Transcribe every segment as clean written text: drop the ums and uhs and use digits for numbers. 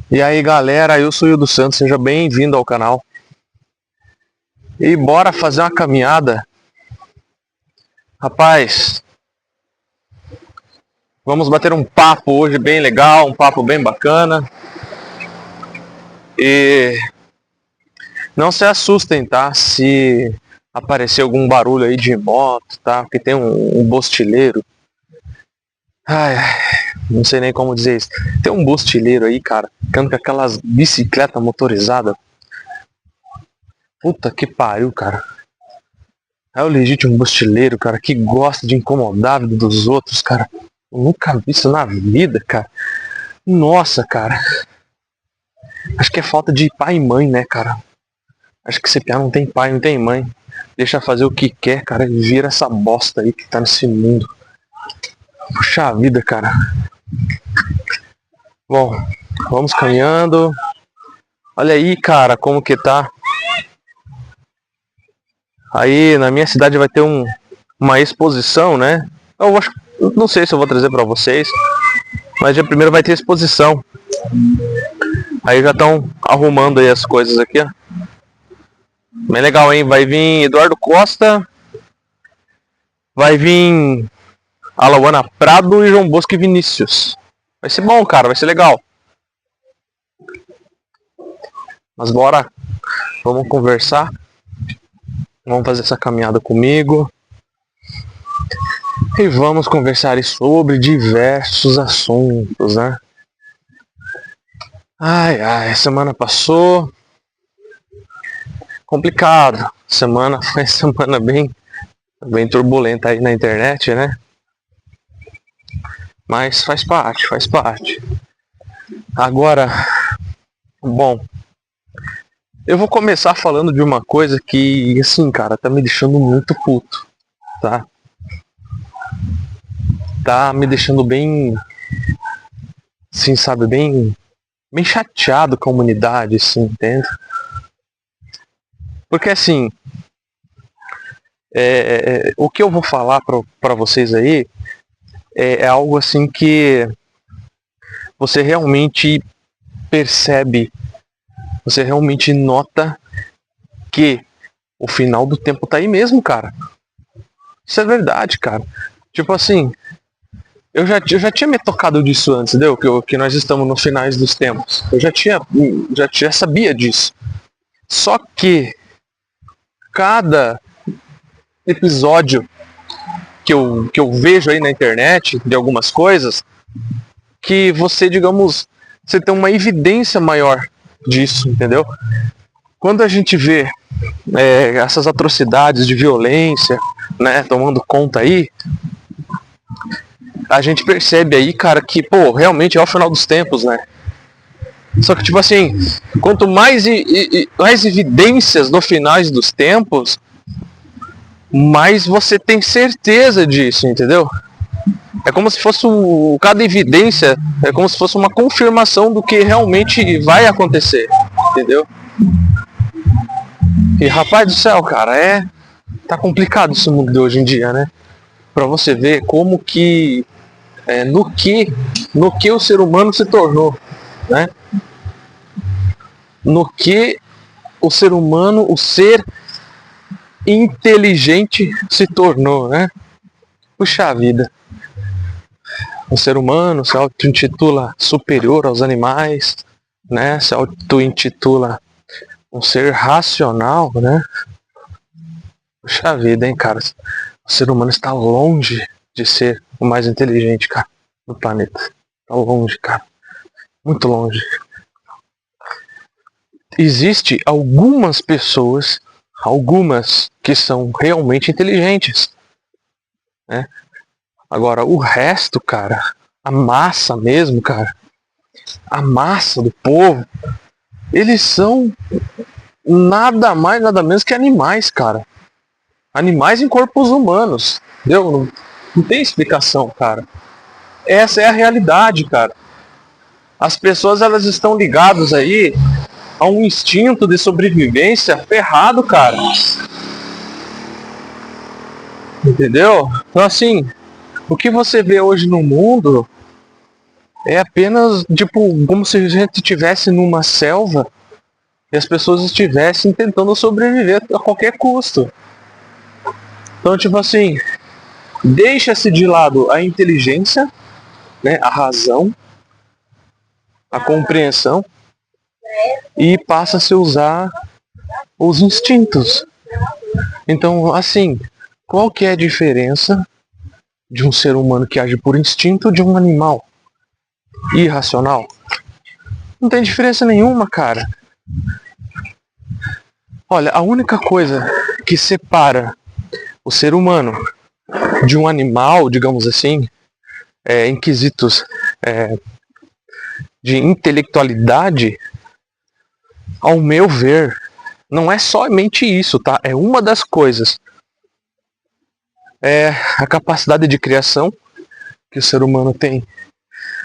E aí galera, eu sou o Hildo Santos, seja bem-vindo ao canal. E bora fazer uma caminhada. Rapaz, vamos bater um papo hoje bem legal, um papo bem bacana. E não se assustem, tá? Se aparecer algum barulho aí de moto, tá? Porque tem um bostileiro. Ai, não sei nem como dizer isso. Tem um bostileiro aí, cara, que anda com aquelas bicicletas motorizadas. Puta que pariu, cara. É o legítimo bostileiro, cara, que gosta de incomodar a vida dos outros, cara. Eu nunca vi isso na vida, cara. Nossa, cara. Acho que é falta de pai e mãe, né, cara? Acho que esse piá não tem pai, não tem mãe. Deixa fazer o que quer, cara, e vira essa bosta aí que tá nesse mundo. Puxa vida, cara. Bom, vamos caminhando. Olha aí, cara, como que tá. Aí, na minha cidade vai ter uma exposição, né? Não sei se eu vou trazer pra vocês, mas dia primeiro vai ter exposição. Aí já estão arrumando aí as coisas aqui, ó. Bem legal, hein? Vai vir Eduardo Costa, vai vir Alauana Prado e João Bosco e Vinícius. Vai ser bom, cara, vai ser legal. Mas bora, vamos conversar. Vamos fazer essa caminhada comigo. E vamos conversar sobre diversos assuntos, né? Ai, semana passou. Complicado. Semana foi semana bem turbulenta aí na internet, né? Mas faz parte, faz parte. Agora, bom, eu vou começar falando de uma coisa que, assim, cara, tá me deixando muito puto, tá? Tá me deixando bem, assim, sabe, bem chateado com a humanidade, assim, entende? Porque, assim, o que eu vou falar pra vocês aí é algo, assim, que você realmente percebe, você realmente nota que o final do tempo tá aí mesmo, cara. Isso é verdade, cara. Tipo assim, eu já tinha me tocado disso antes, entendeu? Que nós estamos nos finais dos tempos. Eu já sabia disso. Só que cada episódio que eu vejo aí na internet de algumas coisas, que você, digamos, você tem uma evidência maior disso, entendeu? Quando a gente vê essas atrocidades de violência, né, tomando conta aí, a gente percebe aí, cara, que, pô, realmente é o final dos tempos, né? Só que, tipo assim, quanto mais evidências no final dos tempos, mais você tem certeza disso, entendeu? É como se fosse cada evidência, é como se fosse uma confirmação do que realmente vai acontecer, entendeu? E rapaz do céu, cara, tá complicado esse mundo de hoje em dia, né? Pra você ver como que no que o ser humano se tornou, né? No que o ser humano, o ser inteligente se tornou, né? Puxa vida. O ser humano se auto-intitula superior aos animais, né? Se auto-intitula um ser racional, né? Puxa vida, hein, cara? O ser humano está longe de ser o mais inteligente, cara, do planeta. Está longe, cara. Muito longe. Existe algumas pessoas, algumas que são realmente inteligentes, né? Agora, o resto, cara, a massa mesmo, cara, a massa do povo, eles são nada mais, nada menos que animais, cara. Animais em corpos humanos, entendeu? Não tem explicação, cara. Essa é a realidade, cara. As pessoas, elas estão ligadas aí a um instinto de sobrevivência ferrado, cara. Entendeu? Então, assim, o que você vê hoje no mundo é apenas, tipo, como se a gente estivesse numa selva e as pessoas estivessem tentando sobreviver a qualquer custo. Então, tipo assim, deixa-se de lado a inteligência, né, a razão, a compreensão, e passa-se a usar os instintos. Então, assim, qual que é a diferença de um ser humano que age por instinto de um animal irracional? Não tem diferença nenhuma, cara. Olha, a única coisa que separa o ser humano de um animal, digamos assim, em quesitos de intelectualidade, ao meu ver, não é somente isso, tá? É uma das coisas. É a capacidade de criação que o ser humano tem,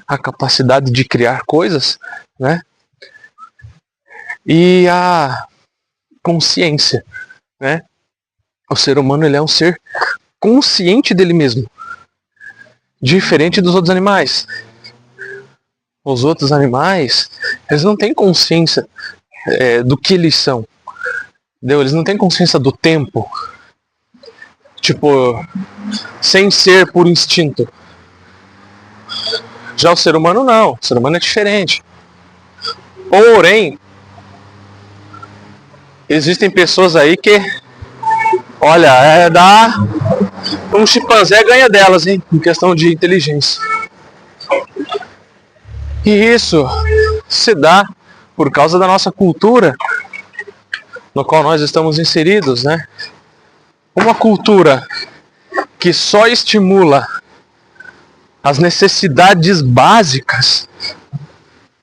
a capacidade de criar coisas, né? E a consciência, né? O ser humano, ele é um ser consciente dele mesmo, diferente dos outros animais. Os outros animais, eles não têm consciência do que eles são, entendeu? Eles não têm consciência do tempo, tipo, sem ser por instinto. Já o ser humano não, o ser humano é diferente. Porém, existem pessoas aí que, olha, dá um chimpanzé ganha delas, hein, em questão de inteligência. E isso se dá por causa da nossa cultura no qual nós estamos inseridos, né? Uma cultura que só estimula as necessidades básicas.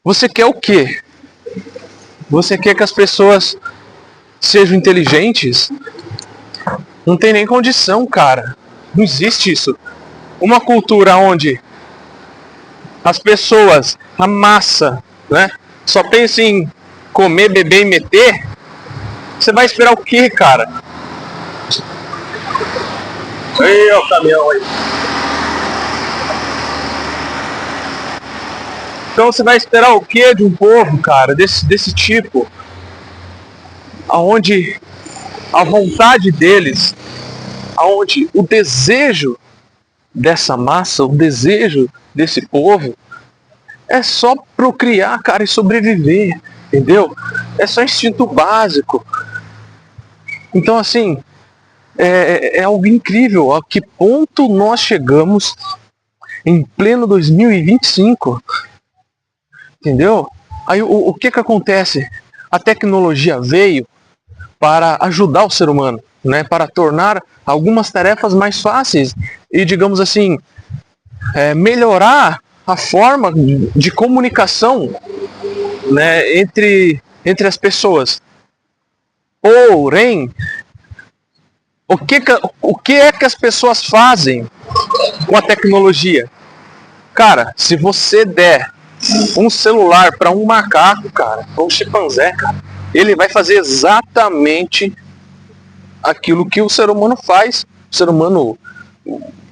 Você quer o quê? Você quer que as pessoas sejam inteligentes? Não tem nem condição, cara. Não existe isso. Uma cultura onde as pessoas, a massa, né, só pensa em comer, beber e meter, você vai esperar o quê, cara? Aí, ó, o caminhão aí. Então você vai esperar o quê de um povo, cara, desse tipo? Aonde a vontade deles, aonde o desejo dessa massa, o desejo desse povo é só procriar, cara, e sobreviver, entendeu? É só instinto básico. Então, assim, é algo incrível a que ponto nós chegamos em pleno 2025, entendeu? Aí o que acontece? A tecnologia veio para ajudar o ser humano, né? Para tornar algumas tarefas mais fáceis e, digamos assim, melhorar a forma de comunicação, né, entre as pessoas. Porém, o que é que as pessoas fazem com a tecnologia? Cara, se você der um celular para um macaco, cara, para um chimpanzé, cara, ele vai fazer exatamente aquilo que o ser humano faz. O ser humano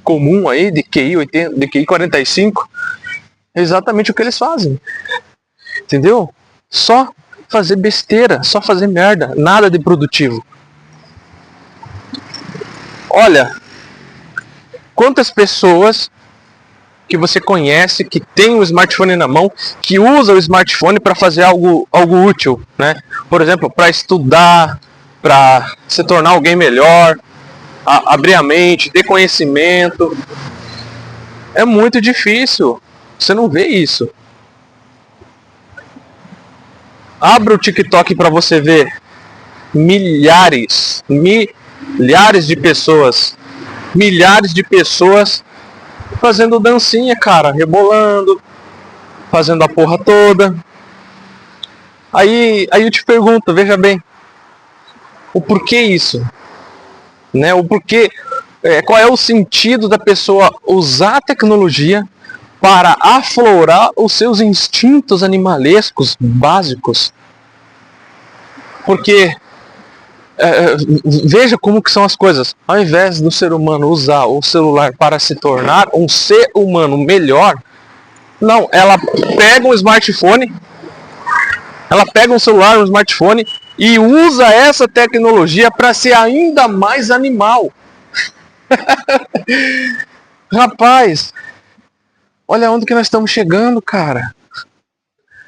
comum aí, de QI 80, de QI 45, é exatamente o que eles fazem. Entendeu? Só fazer besteira, só fazer merda, nada de produtivo. Olha, quantas pessoas que você conhece que tem o smartphone na mão, que usa o smartphone para fazer algo útil, né? Por exemplo, para estudar, para se tornar alguém melhor, abrir a mente, ter conhecimento. É muito difícil. Você não vê isso. Abra o TikTok para você ver milhares de pessoas fazendo dancinha, cara, rebolando, fazendo a porra toda. Aí eu te pergunto, veja bem, o porquê isso, né? O porquê, qual é o sentido da pessoa usar a tecnologia para aflorar os seus instintos animalescos básicos? Porque veja como que são as coisas. Ao invés do ser humano usar o celular para se tornar um ser humano melhor, Não, ela pega um smartphone, ela pega um celular, um smartphone e usa essa tecnologia para ser ainda mais animal. Rapaz, olha onde que nós estamos chegando, cara.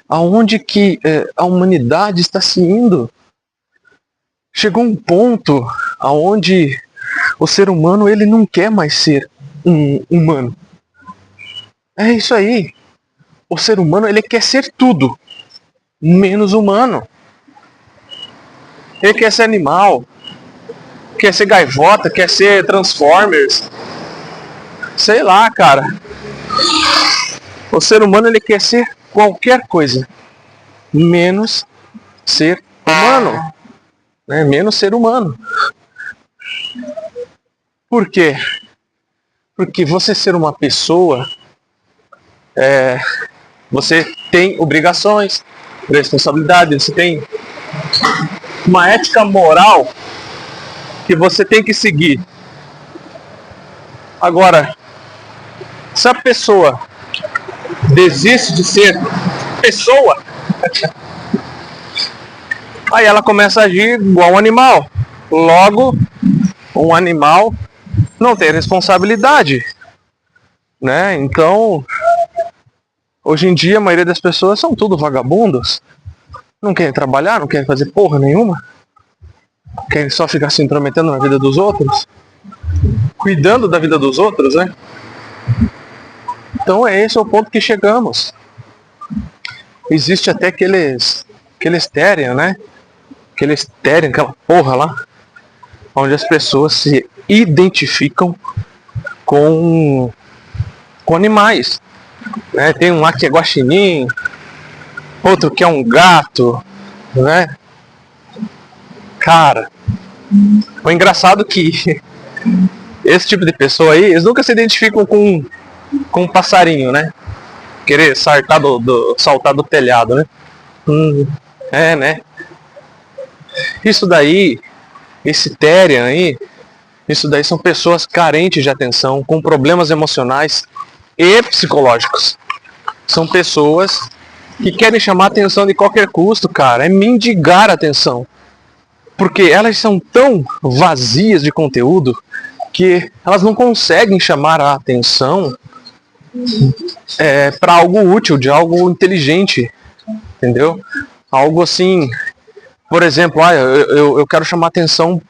Aonde que a humanidade está se indo. Chegou um ponto aonde o ser humano ele não quer mais ser um humano. É isso aí. O ser humano ele quer ser tudo, menos humano. Ele quer ser animal, quer ser gaivota, quer ser Transformers. Sei lá, cara. O ser humano ele quer ser qualquer coisa, menos ser humano. Né? Menos ser humano. Por quê? Porque você ser uma pessoa, você tem obrigações, responsabilidades, você tem uma ética moral que você tem que seguir. Agora, se a pessoa desiste de ser pessoa, aí ela começa a agir igual um animal. Logo, um animal não tem responsabilidade, né? Então, hoje em dia a maioria das pessoas são tudo vagabundos. Não querem trabalhar, não querem fazer porra nenhuma. Querem só ficar se intrometendo na vida dos outros, cuidando da vida dos outros, né? Então esse é o ponto que chegamos. Existe até aqueles Therian, né? Aqueles Therian, aquela porra lá, onde as pessoas se identificam com animais. Né? Tem um lá que é guaxinim, outro que é um gato, né? Cara, o engraçado é que esse tipo de pessoa aí, eles nunca se identificam com um passarinho, né? Querer saltar do telhado, né? Né? Isso daí, esse Therian aí, isso daí são pessoas carentes de atenção, com problemas emocionais e psicológicos. São pessoas que querem chamar atenção de qualquer custo, cara. É mendigar atenção. Porque elas são tão vazias de conteúdo que elas não conseguem chamar a atenção para algo útil, de algo inteligente, entendeu? Algo assim, por exemplo, eu quero chamar atenção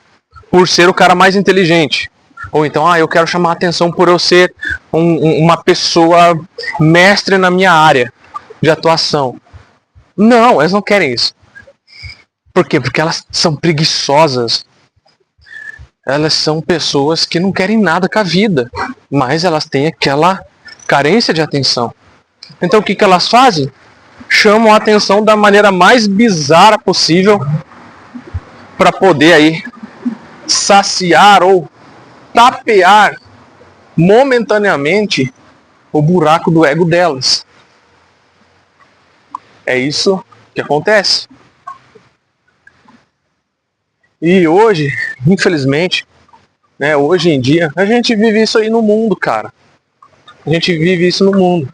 por ser o cara mais inteligente. Ou então, eu quero chamar atenção por eu ser uma pessoa mestre na minha área de atuação. Não, elas não querem isso. Por quê? Porque elas são preguiçosas. Elas são pessoas que não querem nada com a vida, mas elas têm aquela carência de atenção. Então o que elas fazem? Chamam a atenção da maneira mais bizarra possível para poder aí saciar ou tapear momentaneamente o buraco do ego delas. É isso que acontece. E hoje, infelizmente, né, hoje em dia, a gente vive isso aí no mundo, cara. A gente vive isso no mundo.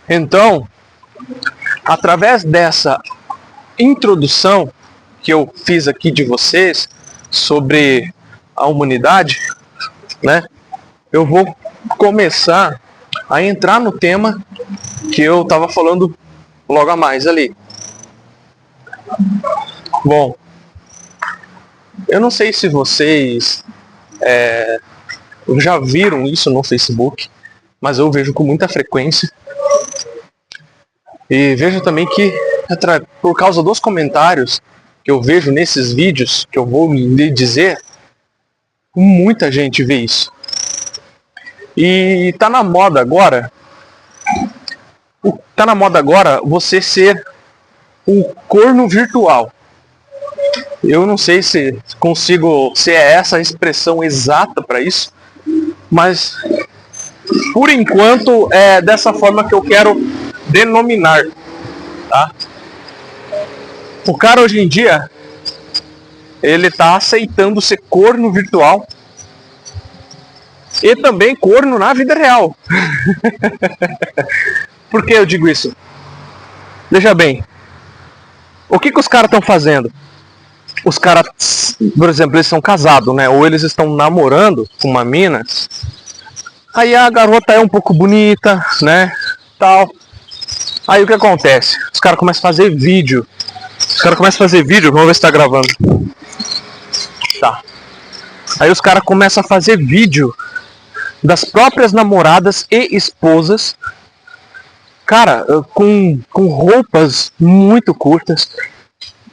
Então, através dessa introdução que eu fiz aqui de vocês sobre a humanidade, né, eu vou começar a entrar no tema que eu estava falando logo a mais ali. Bom, eu não sei se vocês já viram isso no Facebook, mas eu vejo com muita frequência. E vejo também que, por causa dos comentários que eu vejo nesses vídeos, que eu vou lhe dizer, muita gente vê isso. E tá na moda agora, você ser um corno virtual. Eu não sei se é essa a expressão exata para isso, mas por enquanto é dessa forma que eu quero denominar, tá? O cara hoje em dia, ele tá aceitando ser corno virtual E também corno na vida real. Por que eu digo isso? Veja bem, o que os caras estão fazendo? Os caras, por exemplo, eles são casados, né? Ou eles estão namorando com uma mina. Aí a garota é um pouco bonita, né? Tal. Aí o que acontece? Os caras começam a fazer vídeo. Vamos ver se tá gravando. Tá. Aí os caras começam a fazer vídeo das próprias namoradas e esposas, cara, com roupas muito curtas.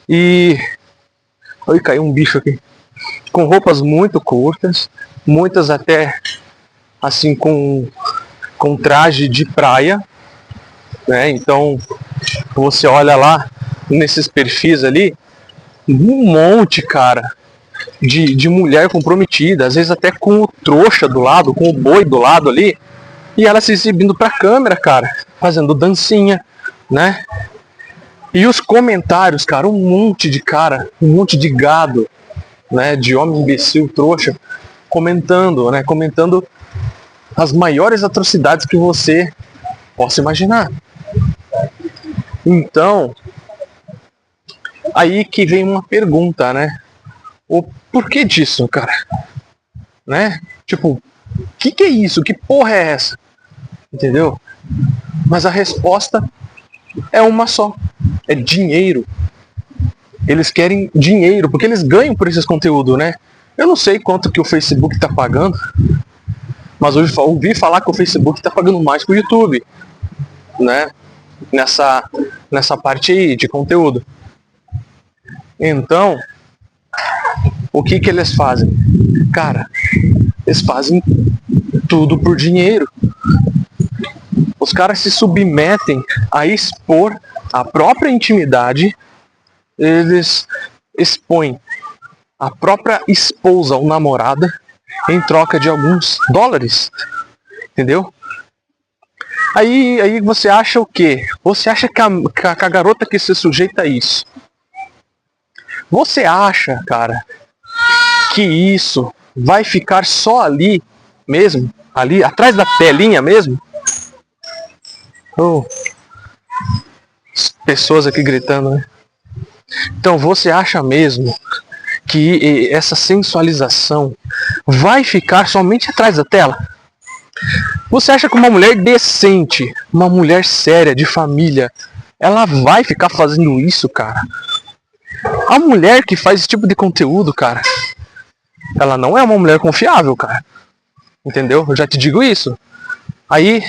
E... Oi, caiu um bicho aqui. Com roupas muito curtas, muitas até assim com traje de praia, né? Então você olha lá nesses perfis ali, um monte, cara, de mulher comprometida, às vezes até com o trouxa do lado, com o boi do lado ali, e ela se exibindo pra câmera, cara, fazendo dancinha, né? E os comentários, cara, um monte de cara, um monte de gado, né, de homem imbecil, trouxa, comentando, né, comentando as maiores atrocidades que você possa imaginar. Então, aí que vem uma pergunta, né? O porquê disso, cara? Né? Tipo, que é isso? Que porra é essa? Entendeu? Mas a resposta é uma só. É dinheiro. Eles querem dinheiro, porque eles ganham por esses conteúdos, né? Eu não sei quanto que o Facebook tá pagando, mas hoje ouvi falar que o Facebook tá pagando mais que o YouTube, né? Nessa parte aí de conteúdo. Então, o que eles fazem? Cara, eles fazem tudo por dinheiro. Os caras se submetem a expor a própria intimidade, eles expõem a própria esposa ou namorada em troca de alguns dólares, entendeu? Aí você acha o quê? Você acha que a garota que se sujeita a isso, você acha, cara, que isso vai ficar só ali mesmo? Ali, atrás da telinha mesmo? Oh, pessoas aqui gritando, né? Então você acha mesmo que essa sensualização vai ficar somente atrás da tela? Você acha que uma mulher decente, uma mulher séria, de família, ela vai ficar fazendo isso, cara? A mulher que faz esse tipo de conteúdo, cara, ela não é uma mulher confiável, cara. Entendeu? Eu já te digo isso. Aí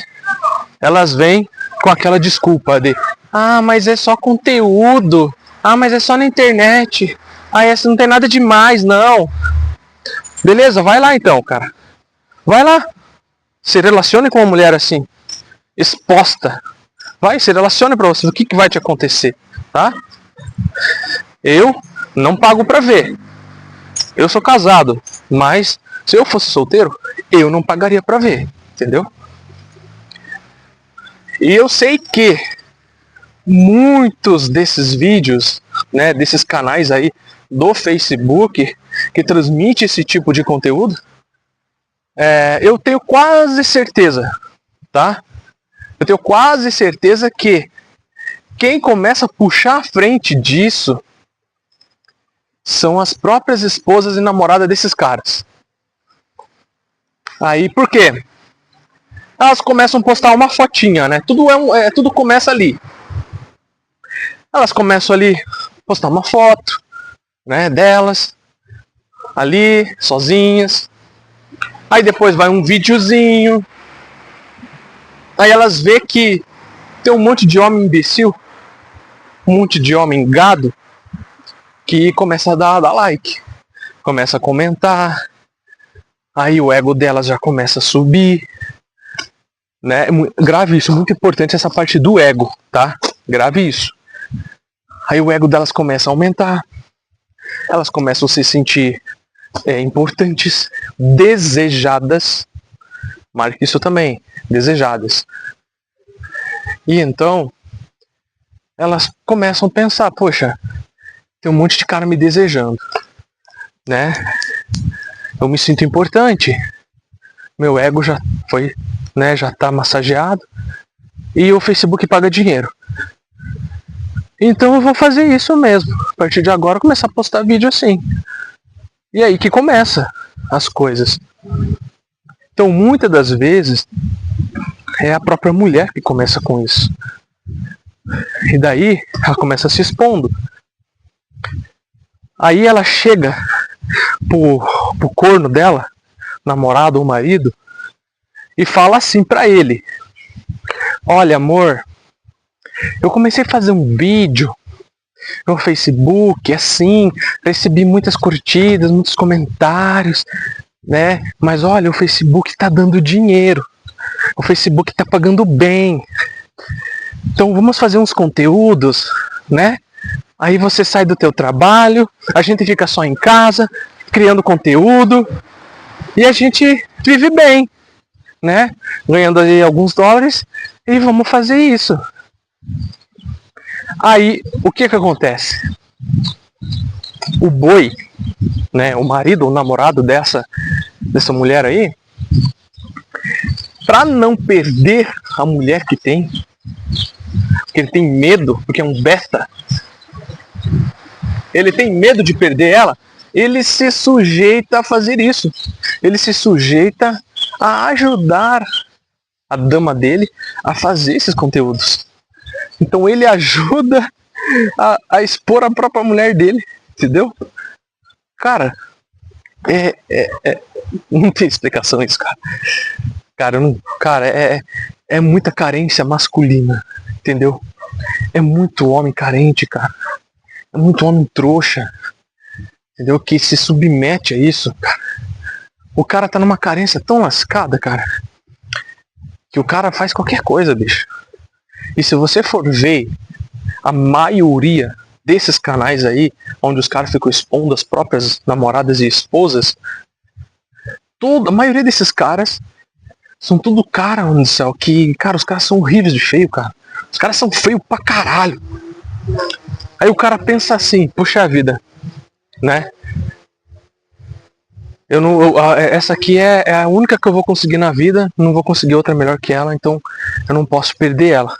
elas vêm com aquela desculpa de: ah, mas é só conteúdo. Ah, mas é só na internet. Ah, essa não tem nada demais, não. Beleza, vai lá então, cara. Vai lá. Se relacione com uma mulher assim, exposta. Vai, se relacione pra você. O que vai te acontecer, tá? Eu não pago pra ver. Eu sou casado, mas se eu fosse solteiro, eu não pagaria pra ver, entendeu? E eu sei que muitos desses vídeos, né, desses canais aí do Facebook que transmite esse tipo de conteúdo, eu tenho quase certeza, tá? Eu tenho quase certeza que quem começa a puxar a frente disso são as próprias esposas e namoradas desses caras. Aí, por quê? Elas começam a postar uma fotinha, né? Tudo começa ali. Elas começam ali a postar uma foto, né, delas, ali, sozinhas. Aí depois vai um videozinho. Aí elas vê que tem um monte de homem imbecil, um monte de homem gado, que começa a dar like, começa a comentar. Aí o ego delas já começa a subir, né? Grave isso, muito importante essa parte do ego, tá? Grave isso. Aí o ego delas começa a aumentar, elas começam a se sentir importantes, desejadas. Marque isso também, desejadas. E então elas começam a pensar: poxa, tem um monte de cara me desejando, né? Eu me sinto importante. meu ego já foi, né, já tá massageado e o Facebook paga dinheiro. Então eu vou fazer isso mesmo. A partir de agora começar a postar vídeo assim. E aí que começa as coisas. Então muitas das vezes é a própria mulher que começa com isso. E daí ela começa se expondo. Aí ela chega pro corno dela, namorado ou marido, e fala assim pra ele: olha, amor, eu comecei a fazer um vídeo no Facebook, assim, recebi muitas curtidas, muitos comentários, né? Mas olha, o Facebook tá dando dinheiro, o Facebook tá pagando bem. Então vamos fazer uns conteúdos, né? Aí você sai do teu trabalho, a gente fica só em casa, criando conteúdo, e a gente vive bem, né? Ganhando aí alguns dólares, e vamos fazer isso. Aí, o que acontece? O boi, né, o marido, o namorado dessa mulher aí, para não perder a mulher que tem, porque ele tem medo, porque é um besta, ele tem medo de perder ela, ele se sujeita a fazer isso. Ele se sujeita a ajudar a dama dele a fazer esses conteúdos. Então ele ajuda a expor a própria mulher dele, entendeu? Cara, não tem explicação isso, cara. Cara, é muita carência masculina, entendeu? É muito homem carente, cara. É muito homem trouxa, entendeu? Que se submete a isso, cara. O cara tá numa carência tão lascada, cara, que o cara faz qualquer coisa, bicho. E se você for ver a maioria desses canais aí, onde os caras ficam expondo as próprias namoradas e esposas, a maioria desses caras são tudo cara, mano do céu, que, cara, os caras são horríveis de feio, cara. Os caras são feios pra caralho. Aí o cara pensa assim, puxa vida, né? Essa aqui é a única que eu vou conseguir na vida, não vou conseguir outra melhor que ela, então eu não posso perder ela.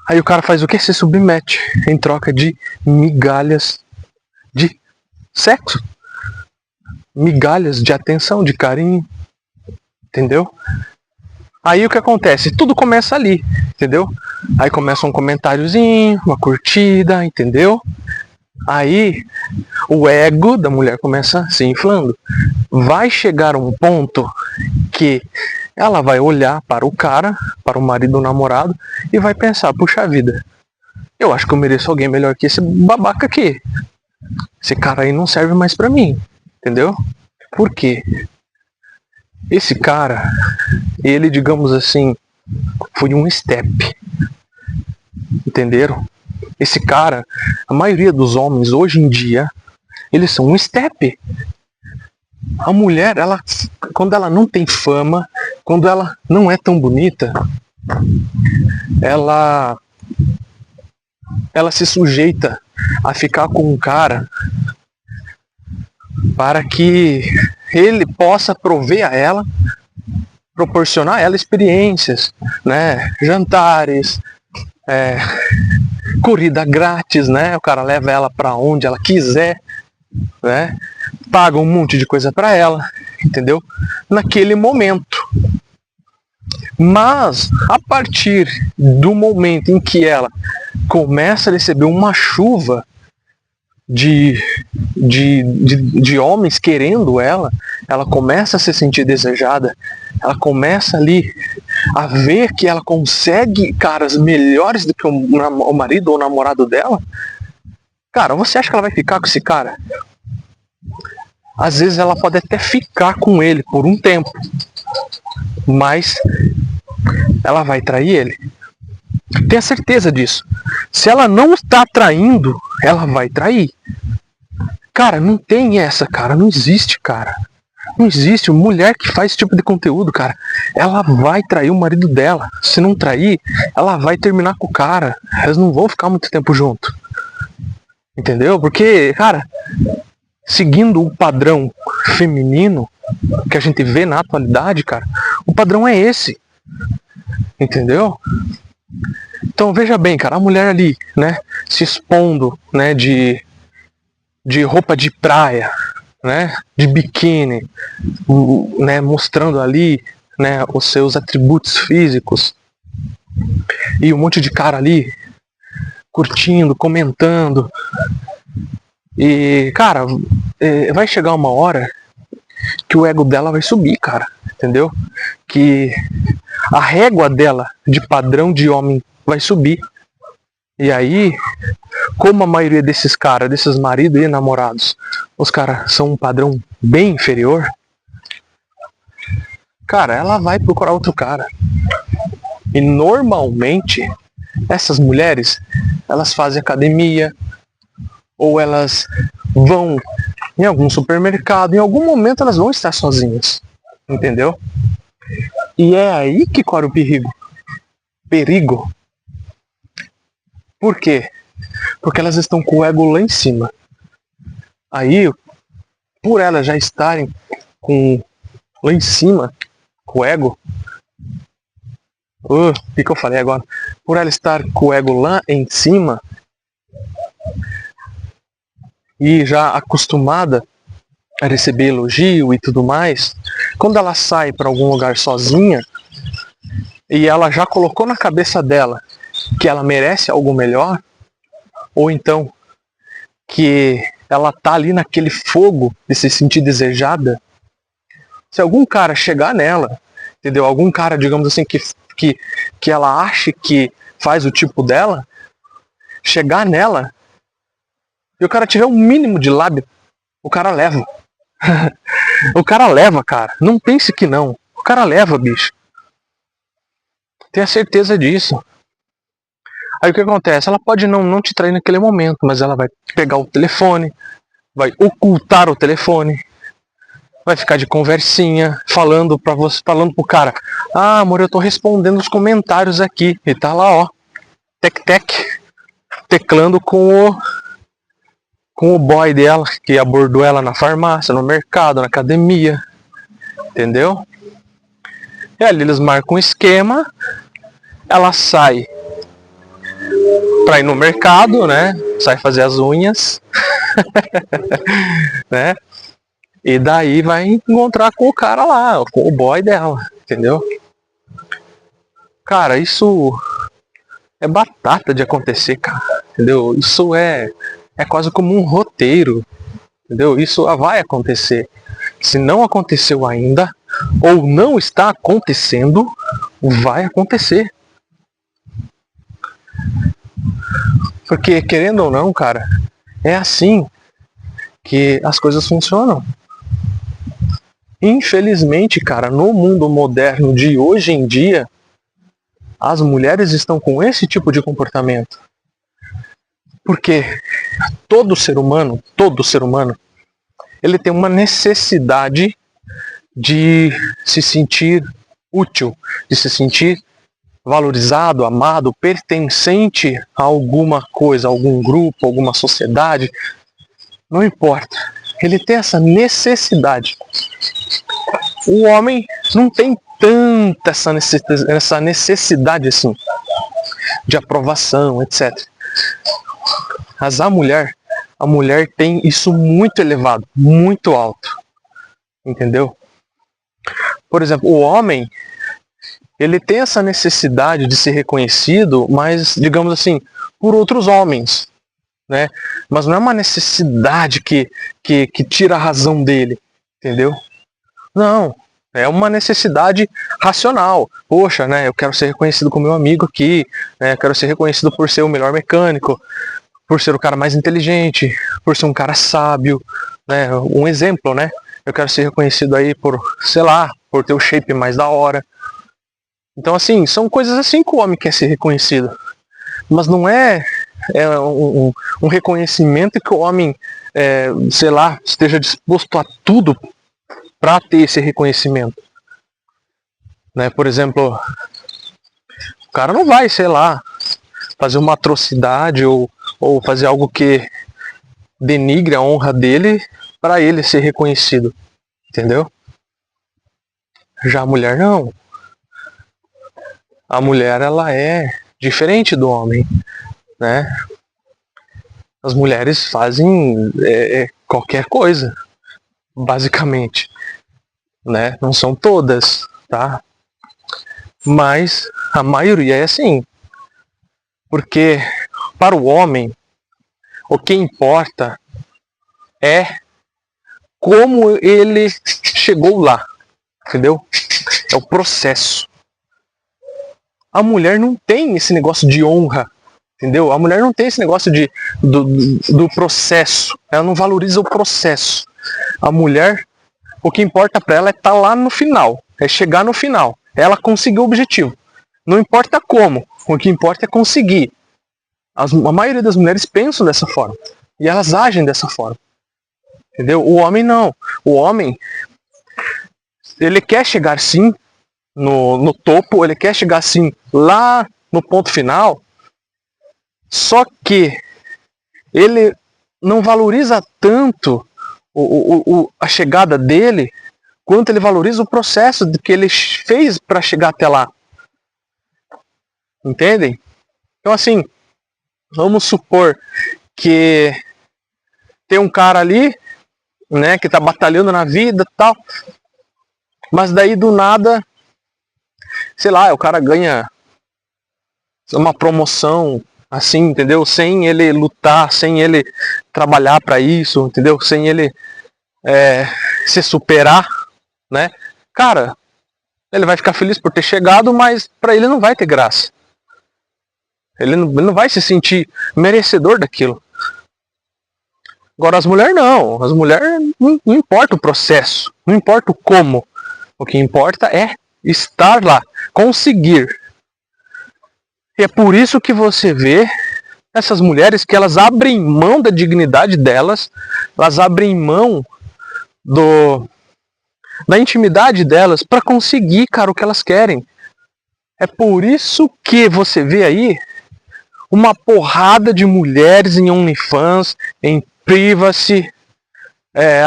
Aí o cara faz o que? Se submete em troca de migalhas de sexo, migalhas de atenção, de carinho, entendeu? Aí o que acontece? Tudo começa ali, entendeu? Aí começa um comentáriozinho, uma curtida, entendeu? Aí o ego da mulher começa se inflando. Vai chegar um ponto que ela vai olhar para o cara, para o marido ou namorado, e vai pensar, puxa vida, eu acho que eu mereço alguém melhor que esse babaca aqui. Esse cara aí não serve mais pra mim, entendeu? Por quê? Esse cara, ele, digamos assim, foi um step. Entenderam? Esse cara, a maioria dos homens hoje em dia, eles são um step. A mulher, ela, quando ela não tem fama, quando ela não é tão bonita, ela se sujeita a ficar com um cara para que ele possa prover a ela, proporcionar a ela experiências, né? Jantares, corrida grátis, né? O cara leva ela para onde ela quiser, né? Paga um monte de coisa para ela, entendeu? Naquele momento. Mas a partir do momento em que ela começa a receber uma chuva de homens querendo ela começa a se sentir desejada, ela começa ali a ver que ela consegue caras melhores do que o marido ou o namorado dela. Cara, você acha que ela vai ficar com esse cara? Às vezes ela pode até ficar com ele por um tempo, mas ela vai trair ele. Tenha certeza disso. Se ela não está traindo, ela vai trair. Cara, não tem essa, cara. Não existe, cara. Não existe. Mulher que faz esse tipo de conteúdo, cara, ela vai trair o marido dela. Se não trair, ela vai terminar com o cara. Elas não vão ficar muito tempo junto. Entendeu? Porque, cara, seguindo o padrão feminino que a gente vê na atualidade, cara, o padrão é esse, entendeu? Então veja bem, cara, a mulher ali, né, se expondo, né, de roupa de praia, né, de biquíni, né, mostrando ali, né, os seus atributos físicos, e um monte de cara ali curtindo, comentando. E, cara, vai chegar uma hora que o ego dela vai subir, cara, entendeu? Que a régua dela de padrão de homem vai subir. E aí, como a maioria desses caras, desses maridos e namorados, os caras são um padrão bem inferior, cara, ela vai procurar outro cara. E normalmente, essas mulheres, elas fazem academia, ou elas vão em algum supermercado, em algum momento elas vão estar sozinhas, entendeu? E é aí que corre o perigo. Perigo. Por quê? Porque elas estão com o ego lá em cima. Aí, por elas já estarem com lá em cima, com o ego, o que eu falei agora? Por ela estar com o ego lá em cima e já acostumada a receber elogio e tudo mais, quando ela sai para algum lugar sozinha e ela já colocou na cabeça dela que ela merece algo melhor, ou então que ela tá ali naquele fogo de se sentir desejada, se algum cara chegar nela, entendeu? Algum cara, digamos assim, que ela ache que faz o tipo dela, chegar nela e o cara tiver um mínimo de lábio, o cara leva. O cara leva, cara. Não pense que não. O cara leva, bicho. Tenha certeza disso. Aí o que acontece? Ela pode não te trair naquele momento, mas ela vai pegar o telefone, vai ocultar o telefone, vai ficar de conversinha, falando para você, falando pro cara: "Ah, amor, eu tô respondendo os comentários aqui". E tá lá, ó, tec teclando com o boy dela, que abordou ela na farmácia, no mercado, na academia, entendeu? E ali eles marcam um esquema, ela sai pra ir no mercado, né? Sai fazer as unhas, né? E daí vai encontrar com o cara lá, com o boy dela, entendeu? Cara, isso é batata de acontecer, cara, entendeu? Isso é quase como um roteiro, entendeu? Isso vai acontecer. Se não aconteceu ainda, ou não está acontecendo, vai acontecer. Porque, querendo ou não, cara, é assim que as coisas funcionam. Infelizmente, cara, no mundo moderno de hoje em dia, as mulheres estão com esse tipo de comportamento. Porque todo ser humano, ele tem uma necessidade de se sentir útil, de se sentir valorizado, amado, pertencente a alguma coisa, a algum grupo, a alguma sociedade. Não importa. Ele tem essa necessidade. O homem não tem tanta essa necessidade assim de aprovação, etc. Mas a mulher tem isso muito elevado, muito alto, entendeu? Por exemplo, o homem, ele tem essa necessidade de ser reconhecido, mas, digamos assim, por outros homens, né? Mas não é uma necessidade que tira a razão dele, entendeu? Não, é uma necessidade racional. Poxa, né? Eu quero ser reconhecido como meu amigo aqui, né? Eu quero ser reconhecido por ser o melhor mecânico, por ser o cara mais inteligente, por ser um cara sábio, né? Um exemplo, né? Eu quero ser reconhecido aí por, sei lá, por ter o shape mais da hora. Então, assim, são coisas assim que o homem quer ser reconhecido. Mas não é, um reconhecimento que o homem, sei lá, esteja disposto a tudo para ter esse reconhecimento. Né? Por exemplo, o cara não vai, sei lá, fazer uma atrocidade ou fazer algo que denigre a honra dele para ele ser reconhecido, entendeu? Já a mulher não. A mulher, ela é diferente do homem, né? As mulheres fazem qualquer coisa, basicamente, né? Não são todas, tá? Mas a maioria é assim. Porque para o homem, o que importa é como ele chegou lá, entendeu? É o processo. A mulher não tem esse negócio de honra, entendeu? A mulher não tem esse negócio do processo. Ela não valoriza o processo. A mulher, o que importa para ela é estar lá no final, é chegar no final. Ela conseguiu o objetivo. Não importa como, o que importa é conseguir. A maioria das mulheres pensam dessa forma. E elas agem dessa forma. Entendeu? O homem não. O homem, ele quer chegar sim no topo, ele quer chegar sim lá no ponto final, só que ele não valoriza tanto a chegada dele quanto ele valoriza o processo que ele fez para chegar até lá. Entendem? Então assim, vamos supor que tem um cara ali, né, que tá batalhando na vida e tal, mas daí do nada, sei lá, o cara ganha uma promoção assim, entendeu? Sem ele lutar, sem ele trabalhar para isso, entendeu? Sem ele se superar, né? Cara, ele vai ficar feliz por ter chegado, mas para ele não vai ter graça. Ele não vai se sentir merecedor daquilo. Agora as mulheres não. As mulheres não importa o processo, não importa o como. O que importa é estar lá, conseguir. E é por isso que você vê essas mulheres que elas abrem mão da dignidade delas, elas abrem mão da intimidade delas para conseguir, cara, o que elas querem. É por isso que você vê aí uma porrada de mulheres em OnlyFans, em Privacy,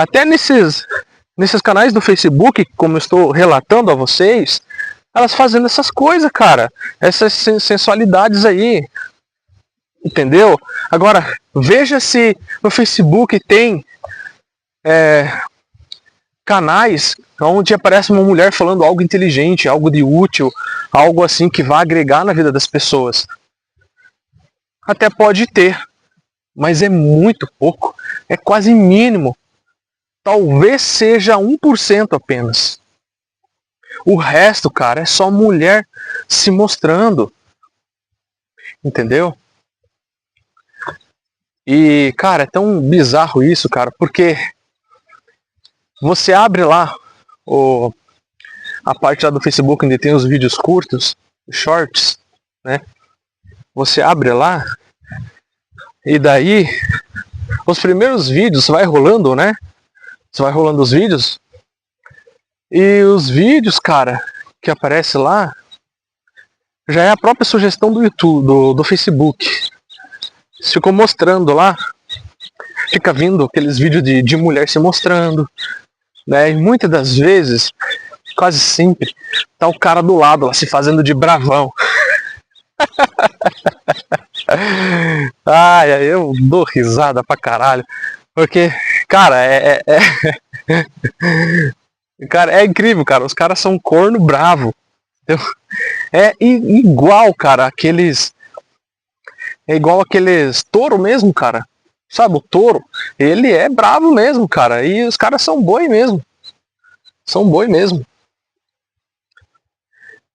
até nesses canais do Facebook, como eu estou relatando a vocês, elas fazendo essas coisas, cara, essas sensualidades aí, entendeu? Agora, veja se no Facebook tem canais onde aparece uma mulher falando algo inteligente, algo de útil, algo assim que vai agregar na vida das pessoas. Até pode ter, mas é muito pouco, é quase mínimo. Talvez seja 1% apenas. O resto, cara, é só mulher se mostrando. Entendeu? E, cara, é tão bizarro isso, cara, porque você abre lá a parte lá do Facebook onde tem os vídeos curtos, shorts, né? Você abre lá e daí os primeiros vídeos vai rolando, né? Você vai rolando os vídeos e os vídeos, cara, que aparece lá já é a própria sugestão do YouTube, do Facebook. Ficou mostrando lá, fica vindo aqueles vídeos de mulher se mostrando, né? E muitas das vezes, quase sempre, tá o cara do lado lá se fazendo de bravão. Ai, eu dou risada pra caralho. Porque, cara, cara, é incrível, cara. Os caras são corno bravo. É igual, cara, aqueles. É igual aqueles touro mesmo, cara. Sabe, o touro, ele é bravo mesmo, cara. E os caras são boi mesmo. São boi mesmo.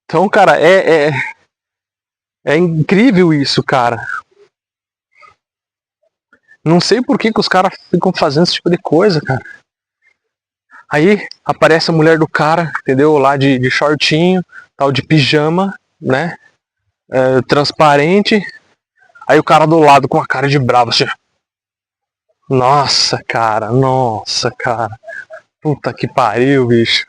Então, cara, é incrível isso, cara. Não sei por que os caras ficam fazendo esse tipo de coisa, cara. Aí aparece a mulher do cara, entendeu? Lá de shortinho, tal de pijama, né? Transparente. Aí o cara do lado com a cara de bravo, assim. Nossa, cara. Puta que pariu, bicho.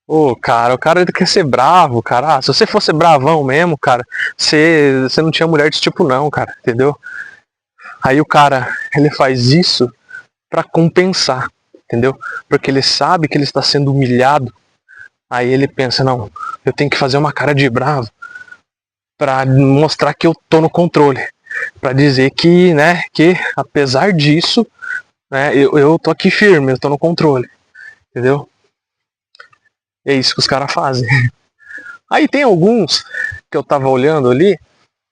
Ô, cara, o cara quer ser bravo, cara. Se você fosse bravão mesmo, cara, você não tinha mulher desse tipo não, cara, entendeu? Aí o cara, ele faz isso pra compensar, entendeu? Porque ele sabe que ele está sendo humilhado. Aí ele pensa, não, eu tenho que fazer uma cara de bravo pra mostrar que eu tô no controle. Pra dizer que, né, que apesar disso, né, eu tô aqui firme, eu tô no controle. Entendeu? É isso que os caras fazem. Aí tem alguns que eu tava olhando ali,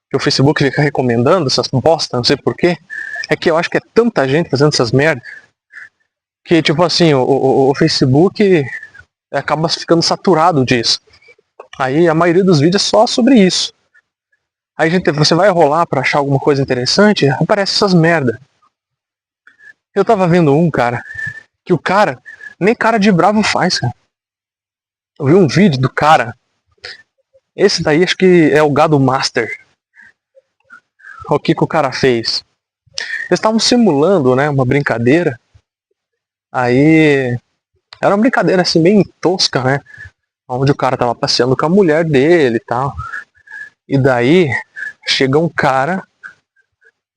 que o Facebook fica recomendando essas bosta, não sei porquê. É que eu acho que é tanta gente fazendo essas merdas que, tipo assim, o Facebook acaba ficando saturado disso. Aí a maioria dos vídeos é só sobre isso. Aí você vai rolar pra achar alguma coisa interessante, aparece essas merda. Eu tava vendo um, cara, que o cara nem cara de bravo faz, cara. Eu vi um vídeo do cara. Esse daí acho que é o Gado Master. O que o cara fez? Eles estavam simulando, né, uma brincadeira. Aí era uma brincadeira assim bem tosca, né? Onde o cara tava passeando com a mulher dele e tal. E daí chega um cara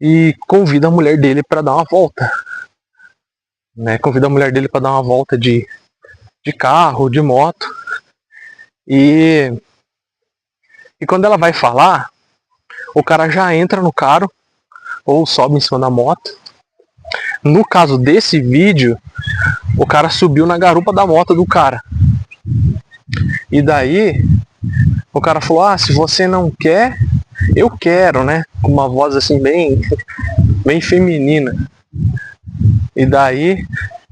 e convida a mulher dele para dar uma volta, né? Convida a mulher dele para dar uma volta de carro, de moto. E quando ela vai falar, o cara já entra no carro ou sobe em cima da moto. No caso desse vídeo, o cara subiu na garupa da moto do cara. E daí o cara falou, ah, se você não quer, eu quero, né? Com uma voz assim bem feminina. E daí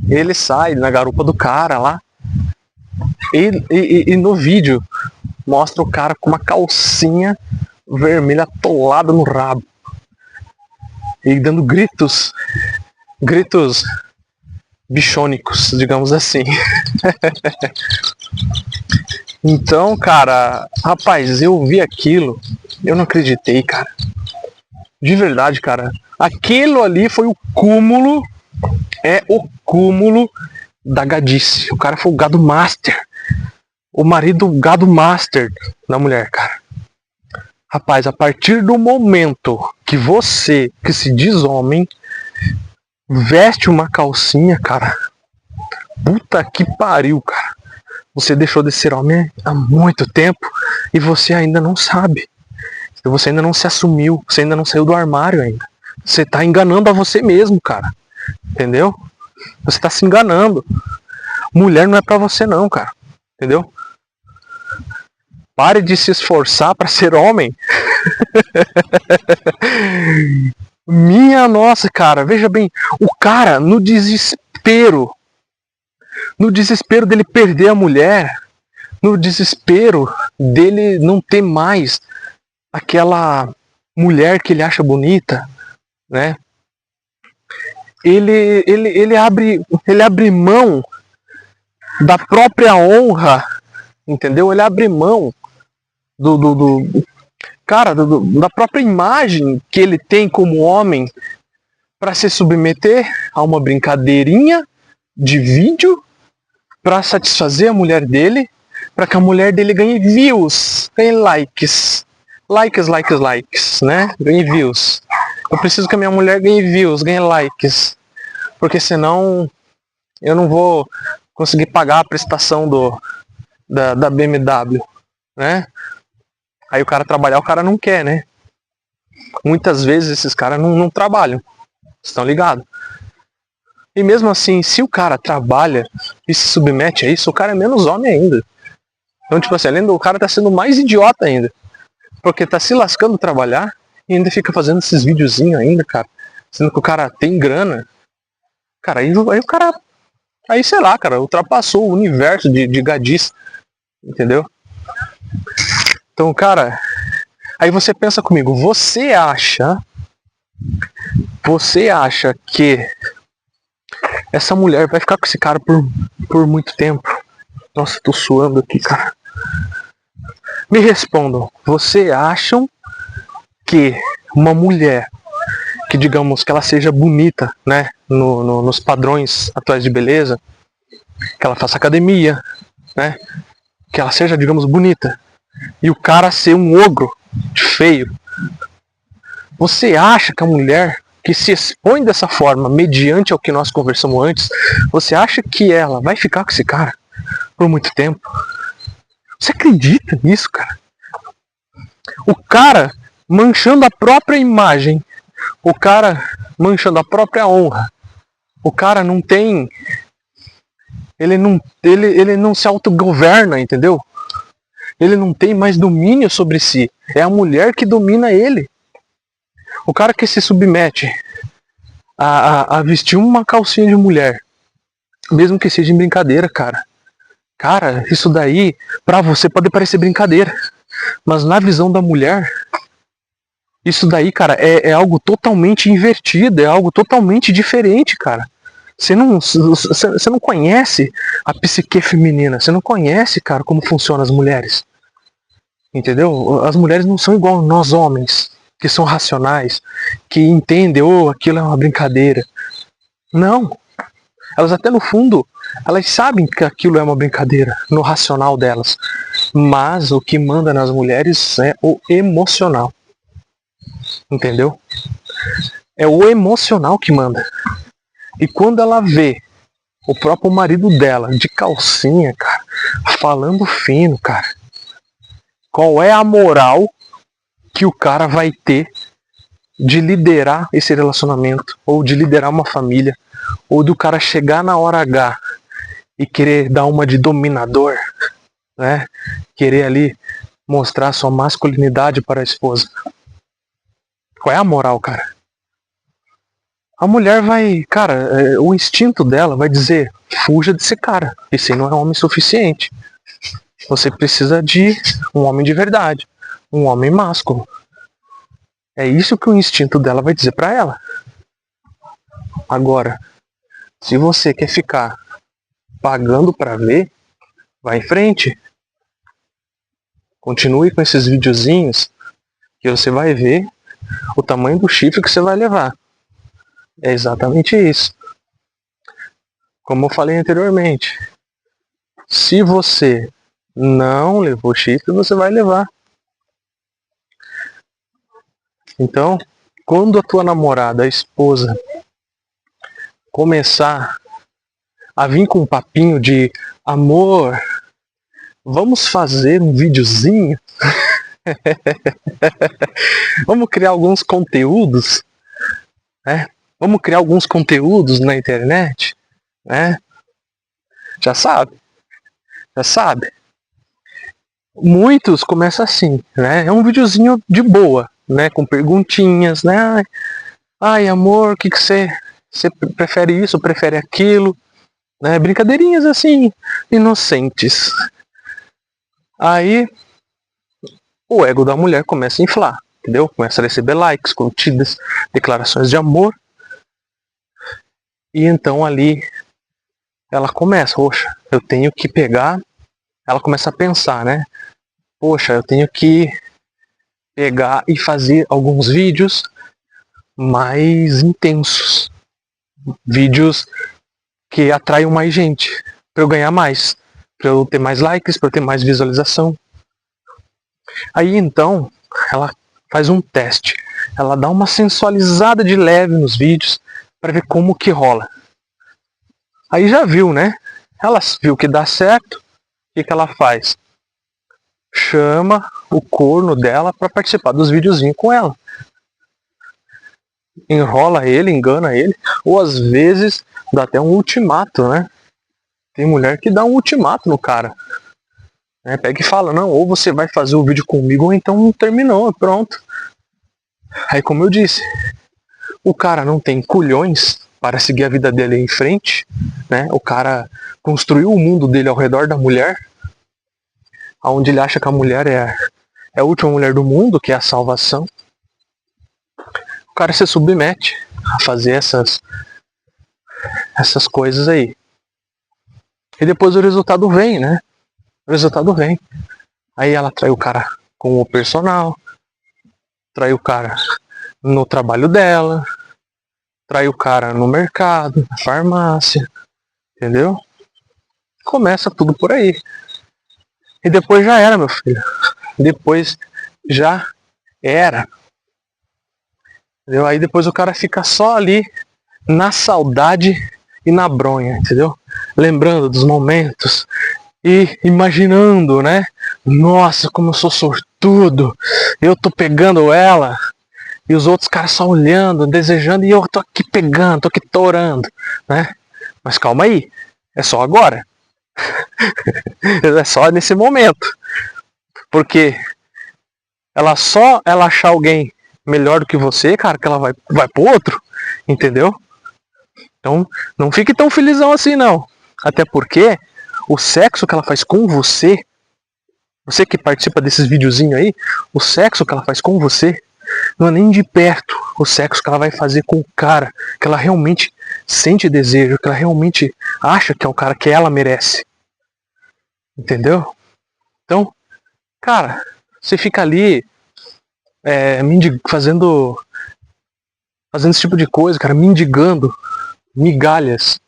ele sai na garupa do cara lá. E no vídeo mostra o cara com uma calcinha vermelha atolada no rabo. E dando gritos bichônicos, digamos assim. Então, cara, rapaz, eu vi aquilo, eu não acreditei, cara. De verdade, cara. Aquilo ali foi o cúmulo, o cúmulo da gadice. O cara foi o gado master. O marido gado master da mulher, cara. Rapaz, a partir do momento que você, que se diz homem, veste uma calcinha, cara, puta que pariu, cara. Você deixou de ser homem há muito tempo e você ainda não sabe. Você ainda não se assumiu, você ainda não saiu do armário ainda. Você tá enganando a você mesmo, cara. Entendeu? Você tá se enganando. Mulher não é pra você não, cara. Entendeu? Pare de se esforçar pra ser homem. Minha nossa, cara. Veja bem, o cara no desespero dele perder a mulher, no desespero dele não ter mais aquela mulher que ele acha bonita, né? Ele abre mão da própria honra, entendeu? Ele abre mão da própria imagem que ele tem como homem para se submeter a uma brincadeirinha de vídeo para satisfazer a mulher dele, para que a mulher dele ganhe views, ganhe likes, né? Ganhe views. Eu preciso que a minha mulher ganhe views, ganhe likes, porque senão eu não vou conseguir pagar a prestação da BMW, né? Aí o cara trabalhar, o cara não quer, né? Muitas vezes esses caras não trabalham, estão ligados? E mesmo assim, se o cara trabalha e se submete a isso, o cara é menos homem ainda. Então, tipo assim, além do cara tá sendo mais idiota ainda. Porque tá se lascando trabalhar e ainda fica fazendo esses videozinhos ainda, cara. Sendo que o cara tem grana. Cara, aí o cara... Aí, sei lá, cara, ultrapassou o universo de gadis. Entendeu? Então, cara... Aí você pensa comigo, você acha que essa mulher vai ficar com esse cara por muito tempo? Nossa, tô suando aqui, cara. Me respondam, você acham que uma mulher que, digamos, que ela seja bonita, né, nos padrões atuais de beleza, que ela faça academia, né, que ela seja, digamos, bonita, e o cara ser um ogro feio, você acha que a mulher que se expõe dessa forma, mediante ao que nós conversamos antes, você acha que ela vai ficar com esse cara por muito tempo? Você acredita nisso, cara? O cara manchando a própria imagem, o cara manchando a própria honra, o cara não tem... Ele não se autogoverna, entendeu? Ele não tem mais domínio sobre si. É a mulher que domina ele. O cara que se submete a vestir uma calcinha de mulher, mesmo que seja em brincadeira, cara. Cara, isso daí, pra você pode parecer brincadeira. Mas na visão da mulher, isso daí, cara, é algo totalmente invertido, é algo totalmente diferente, cara. Você não conhece a psique feminina, você não conhece, cara, como funcionam as mulheres. Entendeu? As mulheres não são igual nós homens, que são racionais, que entendem, aquilo é uma brincadeira. Não. Elas até no fundo, elas sabem que aquilo é uma brincadeira, no racional delas. Mas o que manda nas mulheres é o emocional. Entendeu? É o emocional que manda. E quando ela vê o próprio marido dela de calcinha, cara, falando fino, cara, qual é a moral que o cara vai ter de liderar esse relacionamento, ou de liderar uma família, ou do cara chegar na hora H e querer dar uma de dominador, né? Querer ali mostrar sua masculinidade para a esposa. Qual é a moral, cara? A mulher vai, cara, o instinto dela vai dizer, fuja desse cara, esse não é homem suficiente. Você precisa de um homem de verdade, um homem másculo. É isso que o instinto dela vai dizer pra ela. Agora, se você quer ficar pagando pra ver, vai em frente. Continue com esses videozinhos que você vai ver o tamanho do chifre que você vai levar. É exatamente isso. Como eu falei anteriormente, se você não levou chifre, você vai levar. Então, quando a tua namorada, a esposa, começar a vir com um papinho de amor, vamos fazer um videozinho? Vamos criar alguns conteúdos, né? Vamos criar alguns conteúdos na internet, né? Já sabe. Muitos começam assim, né? É um videozinho de boa, né? Com perguntinhas, né? Ai, amor, o que você prefere isso, prefere aquilo? Né? Brincadeirinhas assim, inocentes. Aí o ego da mulher começa a inflar, entendeu? Começa a receber likes, curtidas, declarações de amor. E então ali ela começa, poxa, eu tenho que pegar. Ela começa a pensar, né? Poxa, eu tenho que pegar e fazer alguns vídeos mais intensos. Vídeos que atraiam mais gente, para eu ganhar mais, para eu ter mais likes, para eu ter mais visualização. Aí então, ela faz um teste. Ela dá uma sensualizada de leve nos vídeos para ver como que rola. Aí já viu, né? Ela viu que dá certo. O que ela faz? Chama o corno dela para participar dos videozinhos com ela. Enrola ele, engana ele, ou às vezes dá até um ultimato, né? Tem mulher que dá um ultimato no cara. Né? Pega e fala, não, ou você vai fazer o vídeo comigo, ou então não terminou, pronto. Aí como eu disse, o cara não tem culhões para seguir a vida dele em frente, né? O cara construiu o mundo dele ao redor da mulher, onde ele acha que a mulher é a última mulher do mundo, que é a salvação. O cara se submete a fazer essas coisas aí. E depois o resultado vem, né? O resultado vem. Aí ela trai o cara com o personal, trai o cara no trabalho dela, trai o cara no mercado, na farmácia, entendeu? Começa tudo por aí. E depois já era, meu filho. Depois já era. Entendeu? Aí depois o cara fica só ali na saudade e na bronha, entendeu? Lembrando dos momentos e imaginando, né? Nossa, como eu sou sortudo, eu tô pegando ela, e os outros caras só olhando, desejando, e eu tô aqui pegando, tô aqui torando, né? Mas calma aí, é só agora. É só nesse momento. Porque ela achar alguém melhor do que você, cara, que ela vai pro outro, entendeu? Então, não fique tão felizão assim, não. Até porque o sexo que ela faz com você, você que participa desses videozinhos aí, o sexo que ela faz com você, não é nem de perto o sexo que ela vai fazer com o cara que ela realmente sente desejo, que ela realmente acha que é o cara que ela merece. Entendeu? Então, cara, você fica ali fazendo esse tipo de coisa, cara, mendigando migalhas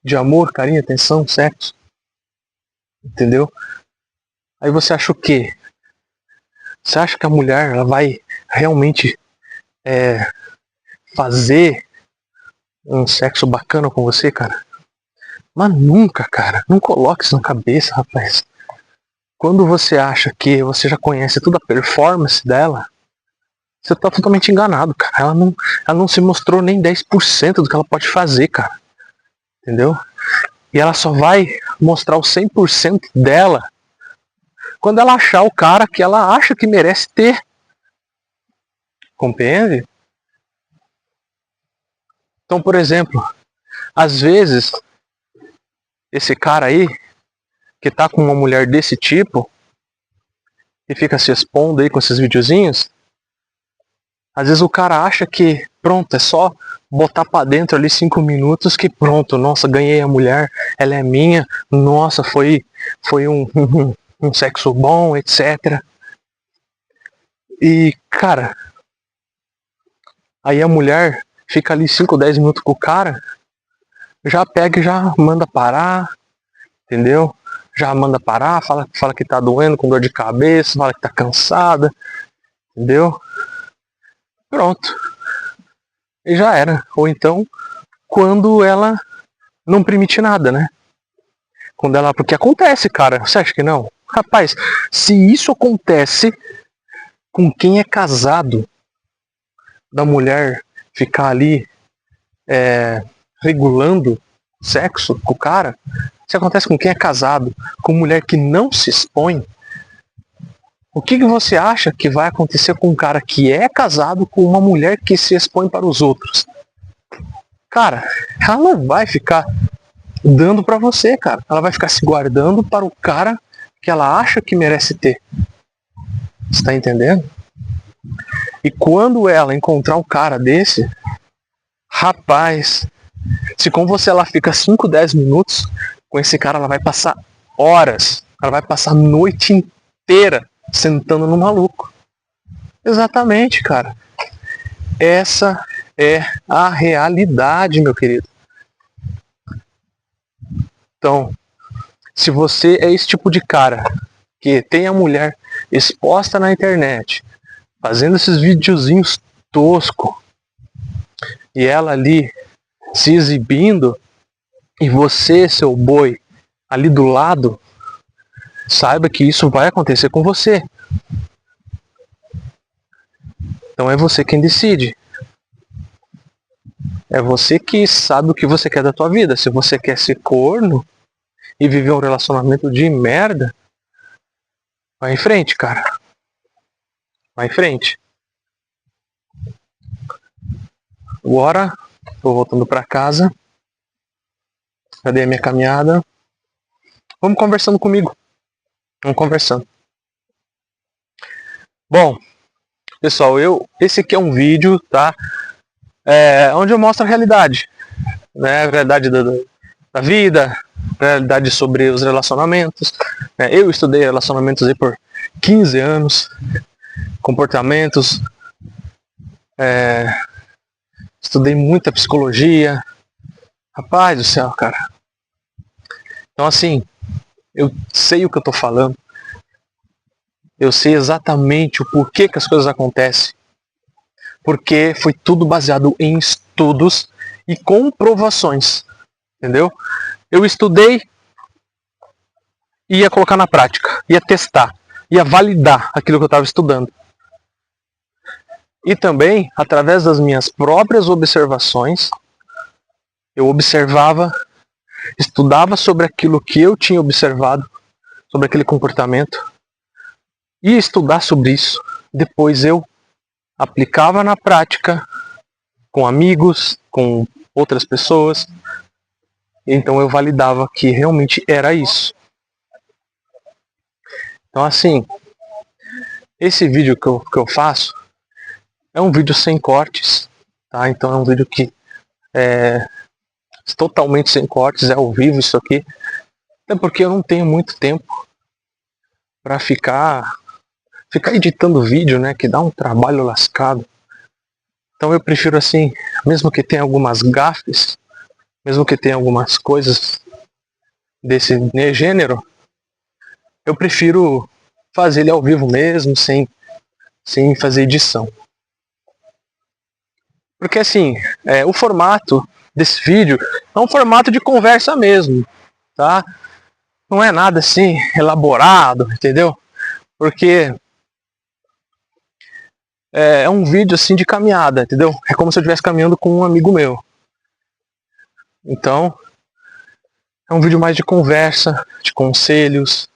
de amor, carinho, atenção, sexo. Entendeu? Aí você acha o quê? Você acha que a mulher ela vai realmente fazer um sexo bacana com você, cara? Mas nunca, cara. Não coloque isso na cabeça, rapaz. Quando você acha que você já conhece toda a performance dela, você tá totalmente enganado, cara. Ela não se mostrou nem 10% do que ela pode fazer, cara. Entendeu? E ela só vai mostrar o 100% dela quando ela achar o cara que ela acha que merece ter. Compreende? Então, por exemplo, às vezes, esse cara aí, que tá com uma mulher desse tipo, e fica se expondo aí com esses videozinhos, às vezes o cara acha que, pronto, é só botar pra dentro ali 5 minutos que pronto, nossa, ganhei a mulher, ela é minha, nossa, foi um sexo bom, etc. E, cara, aí a mulher fica ali 5, 10 minutos com o cara, já pega e já manda parar, entendeu? Já manda parar, fala que tá doendo, com dor de cabeça, fala que tá cansada, entendeu? Pronto. E já era. Ou então, quando ela não permite nada, né? Quando ela. Porque acontece, cara. Você acha que não? Rapaz, se isso acontece com quem é casado, da mulher ficar ali regulando sexo com o cara, se acontece com quem é casado, com mulher que não se expõe, o que você acha que vai acontecer com um cara que é casado com uma mulher que se expõe para os outros? Cara, ela não vai ficar dando pra você, cara. Ela vai ficar se guardando para o cara que ela acha que merece ter. Você tá entendendo? E quando ela encontrar um cara desse, rapaz, se com você ela fica 5, 10 minutos, com esse cara ela vai passar horas. Ela vai passar a noite inteira sentando no maluco. Exatamente, cara. Essa é a realidade, meu querido. Então, se você é esse tipo de cara que tem a mulher exposta na internet, fazendo esses videozinhos tosco, e ela ali se exibindo, e você, seu boi, ali do lado, saiba que isso vai acontecer com você. Então é você quem decide. É você que sabe o que você quer da tua vida. Se você quer ser corno e viver um relacionamento de merda, vai em frente, cara. Vai em frente. Agora, tô voltando pra casa. Cadê a minha caminhada? Vamos conversando comigo. Vamos conversando. Bom, pessoal, esse aqui é um vídeo, tá? Onde eu mostro a realidade. Né? A realidade da vida, a realidade sobre os relacionamentos. Né? Eu estudei relacionamentos aí por 15 anos. Comportamentos. Estudei muita psicologia. Rapaz do céu, cara. Então assim, eu sei o que eu tô falando. Eu sei exatamente o porquê que as coisas acontecem. porque foi tudo baseado em estudos e comprovações, entendeu? Eu estudei, ia colocar na prática, ia testar, ia validar aquilo que eu estava estudando. E também, através das minhas próprias observações, eu observava, estudava sobre aquilo que eu tinha observado, sobre aquele comportamento, ia estudar sobre isso. Depois eu aplicava na prática, com amigos, com outras pessoas. Então eu validava que realmente era isso. Então assim, esse vídeo que eu faço é um vídeo sem cortes, tá? Então é um vídeo que é totalmente sem cortes, é ao vivo isso aqui. Até porque eu não tenho muito tempo para ficar editando vídeo, né? Que dá um trabalho lascado. Então eu prefiro assim, mesmo que tenha algumas gafes, mesmo que tenha algumas coisas desse gênero, eu prefiro fazer ele ao vivo mesmo, sem fazer edição. Porque assim, o formato desse vídeo é um formato de conversa mesmo, tá? Não é nada assim elaborado, entendeu? Porque é um vídeo assim de caminhada, entendeu? É como se eu estivesse caminhando com um amigo meu. Então, é um vídeo mais de conversa, de conselhos,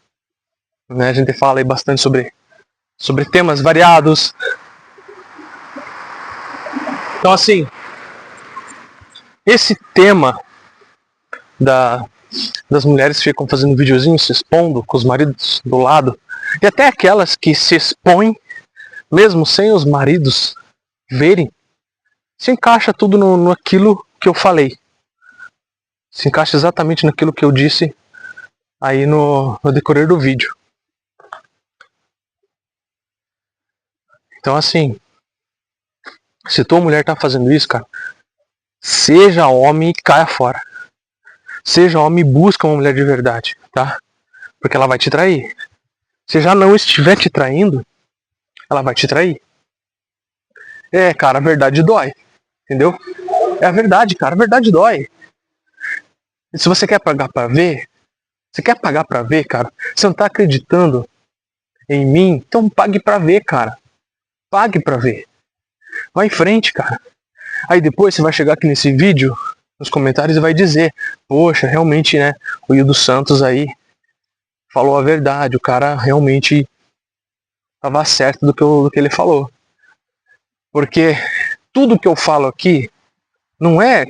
né? A gente fala aí bastante sobre temas variados. Então assim, esse tema das mulheres que ficam fazendo videozinhos, se expondo com os maridos do lado, e até aquelas que se expõem mesmo sem os maridos verem, se encaixa tudo naquilo que eu falei. Se encaixa exatamente naquilo que eu disse aí no decorrer do vídeo. Então assim, se tua mulher tá fazendo isso, cara, seja homem e caia fora. Seja homem e busca uma mulher de verdade, tá? Porque ela vai te trair. Se já não estiver te traindo, ela vai te trair. Cara, a verdade dói. Entendeu? É a verdade, cara. A verdade dói. E se você quer pagar pra ver, você quer pagar pra ver, cara? Você não tá acreditando em mim? Então pague pra ver, cara. Pague pra ver. Vai em frente, cara. Aí depois você vai chegar aqui nesse vídeo, nos comentários, e vai dizer: poxa, realmente, né? O Hildo Santos aí falou a verdade. O cara realmente estava certo do que ele falou. Porque tudo que eu falo aqui não é